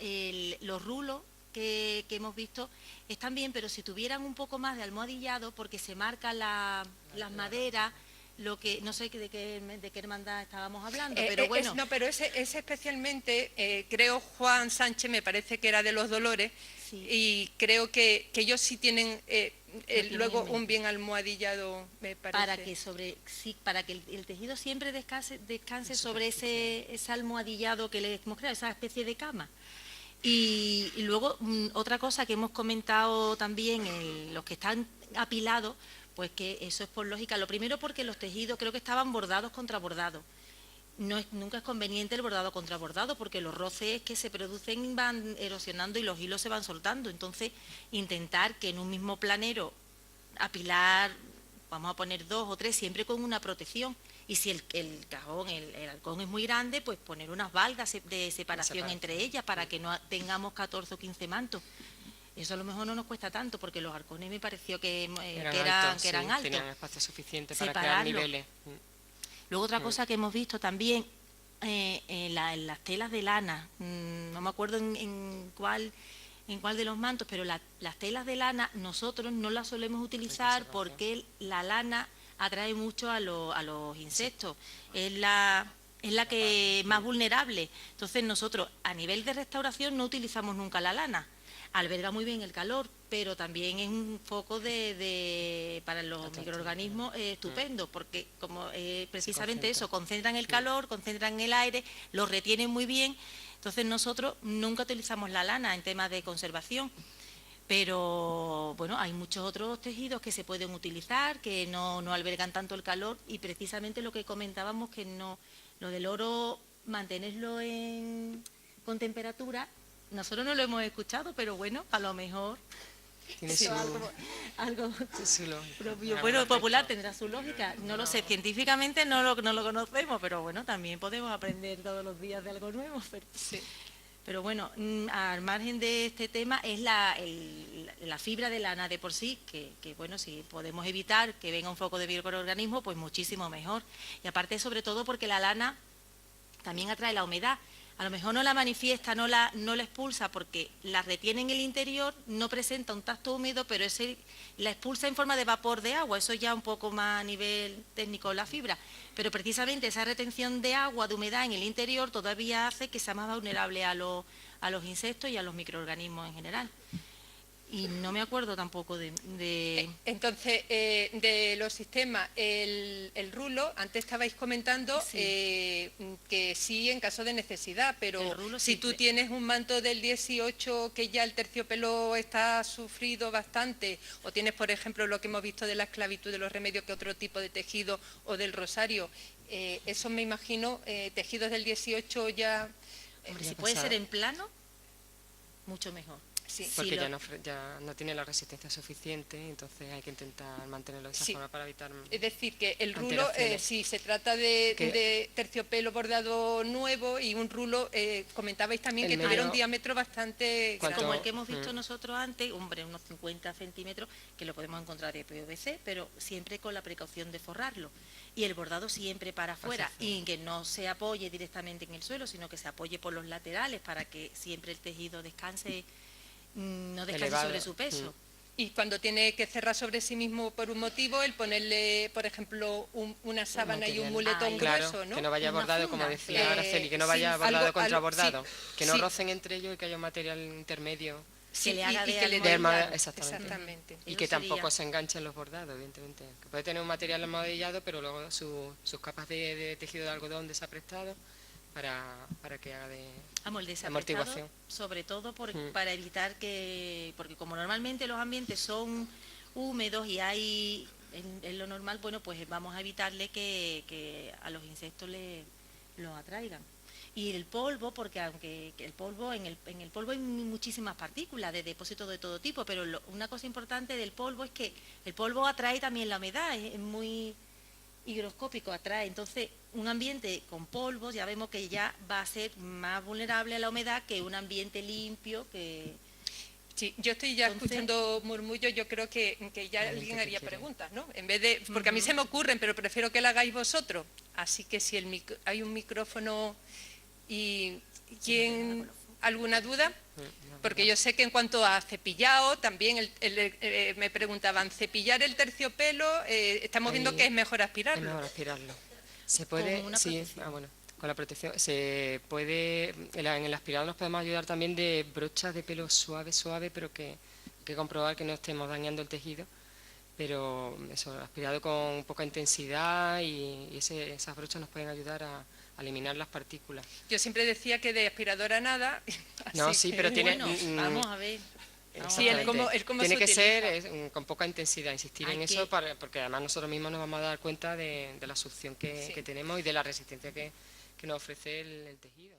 los rulos que hemos visto están bien, pero si tuvieran un poco más de almohadillado, porque se marcan las maderas, lo que no sé de qué hermandad estábamos hablando, pero bueno. No, pero ese especialmente, creo Juan Sánchez, me parece que era de los Dolores, sí. Y creo que ellos sí tienen luego un bien almohadillado, me parece. Para que el tejido siempre descanse sobre ese almohadillado que le hemos creado, esa especie de cama. Y luego, otra cosa que hemos comentado también, los que están apilados, pues que eso es por lógica. Lo primero porque los tejidos creo que estaban bordados contra bordados. Nunca es conveniente el bordado contra bordado porque los roces que se producen van erosionando y los hilos se van soltando. Entonces, intentar que en un mismo planero apilar, vamos a poner 2 o 3, siempre con una protección. Y si el cajón, el halcón es muy grande, pues poner unas baldas de separación entre ellas para que no tengamos 14 o 15 mantos. Eso a lo mejor no nos cuesta tanto, porque los halcones me pareció que eran altos. Tenían espacio suficiente para crear niveles. Luego otra cosa que hemos visto también, en las telas de lana, no me acuerdo en cuál de los mantos, pero las telas de lana nosotros no las solemos utilizar porque la lana atrae mucho a los insectos, es la que más vulnerable. Entonces nosotros a nivel de restauración no utilizamos nunca la lana. Alberga muy bien el calor, pero también es un foco para los microorganismos estupendo, porque como precisamente eso, concentran el calor, concentran el aire, lo retienen muy bien. Entonces nosotros nunca utilizamos la lana en temas de conservación. Pero bueno, hay muchos otros tejidos que se pueden utilizar, que no albergan tanto el calor, y precisamente lo que comentábamos, que no, lo del oro, mantenerlo con temperatura, nosotros no lo hemos escuchado, pero bueno, a lo mejor tiene algo su propio, bueno, popular, tendrá su lógica. No lo sé, científicamente no lo conocemos, pero bueno, también podemos aprender todos los días de algo nuevo. Pero... Sí. Pero bueno, al margen de este tema es la fibra de lana de por sí, que bueno, si podemos evitar que venga un foco de microorganismos, pues muchísimo mejor. Y aparte, sobre todo, porque la lana también atrae la humedad. A lo mejor no la manifiesta, no la expulsa porque la retiene en el interior, no presenta un tacto húmedo, pero la expulsa en forma de vapor de agua, eso ya un poco más a nivel técnico de la fibra. Pero precisamente esa retención de agua, de humedad en el interior, todavía hace que sea más vulnerable a los insectos y a los microorganismos en general. Y no me acuerdo tampoco de... Entonces, de los sistemas, el rulo, antes estabais comentando Sí. que sí en caso de necesidad, pero El rulo si sí. tú tienes un manto del 18 que ya el terciopelo está sufrido bastante, o tienes, por ejemplo, lo que hemos visto de la esclavitud de los remedios, que otro tipo de tejido, o del rosario, eso me imagino, tejidos del 18 ya... Hombre, si ya puede pasado. ser en plano, mucho mejor. Sí. Porque Sí, ya no tiene la resistencia suficiente, entonces hay que intentar mantenerlo de esa Sí. forma para evitar... Es decir, que el rulo, alteraciones. si se trata de terciopelo bordado nuevo y un rulo, comentabais también El que tuviera un medio- diámetro bastante ¿Cuánto? grande. como el que hemos visto nosotros antes, hombre, unos 50 centímetros, que lo podemos encontrar de PVC, pero siempre con la precaución de forrarlo. Y el bordado siempre para afuera, y que no se apoye directamente en el suelo, sino que se apoye por los laterales para que siempre el tejido descanse, no descanse Elevado. sobre su peso. Y cuando tiene que cerrar sobre sí mismo por un motivo, el ponerle, por ejemplo, una sábana y un material. muletón Ay, Claro, grueso, ¿no? que no vaya Una bordado, como funda, decía claro. Araceli, que no Sí, vaya bordado algo- contra algo- bordado, sí, que no sí. rocen entre ellos y que haya un material intermedio Que le haga de que le almohadillado. dé almohadillado, exactamente. Exactamente. y Eso que tampoco sería. se enganchen los bordados, evidentemente. Que puede tener un material almohadillado, pero luego sus capas de tejido de algodón desaprestado para que haga de... Vamos, el desaprestado, amortiguación. sobre todo Mm. para evitar que, porque como normalmente los ambientes son húmedos y hay, en lo normal, bueno, pues vamos a evitarle que a los insectos los atraigan. Y el polvo, porque aunque que el polvo, en el polvo hay muchísimas partículas de depósitos de todo tipo, pero una cosa importante del polvo es que el polvo atrae también la humedad, es muy higroscópico, atrae. Entonces, un ambiente con polvo ya vemos que ya va a ser más vulnerable a la humedad que un ambiente limpio que... Sí, yo estoy ya Entonces- escuchando murmullos, yo creo que ya La gente alguien que haría quiere. preguntas, ¿no? En vez de, porque a mí se me ocurren, pero prefiero que la hagáis vosotros. Así que si hay un micrófono y ¿quién alguna duda? Porque yo sé que en cuanto a cepillado, también me preguntaban, cepillar el terciopelo, estamos viendo Ahí que es mejor Es aspirarlo. mejor aspirarlo. Se puede, Con una sí, protección. bueno, con la protección. Se puede, en el aspirado nos podemos ayudar también de brochas de pelo suave, pero que hay que comprobar que no estemos dañando el tejido. Pero eso, aspirado con poca intensidad y esas brochas nos pueden ayudar a eliminar las partículas. Yo siempre decía que de aspiradora nada. No, así sí, que- pero tiene... Bueno, vamos a ver. Vamos Sí, a el ver. cómo Tiene se que ser utiliza. con poca intensidad, insistir Hay en que- eso, porque además nosotros mismos nos vamos a dar cuenta de la succión que Sí. tenemos y de la resistencia que nos ofrece el tejido.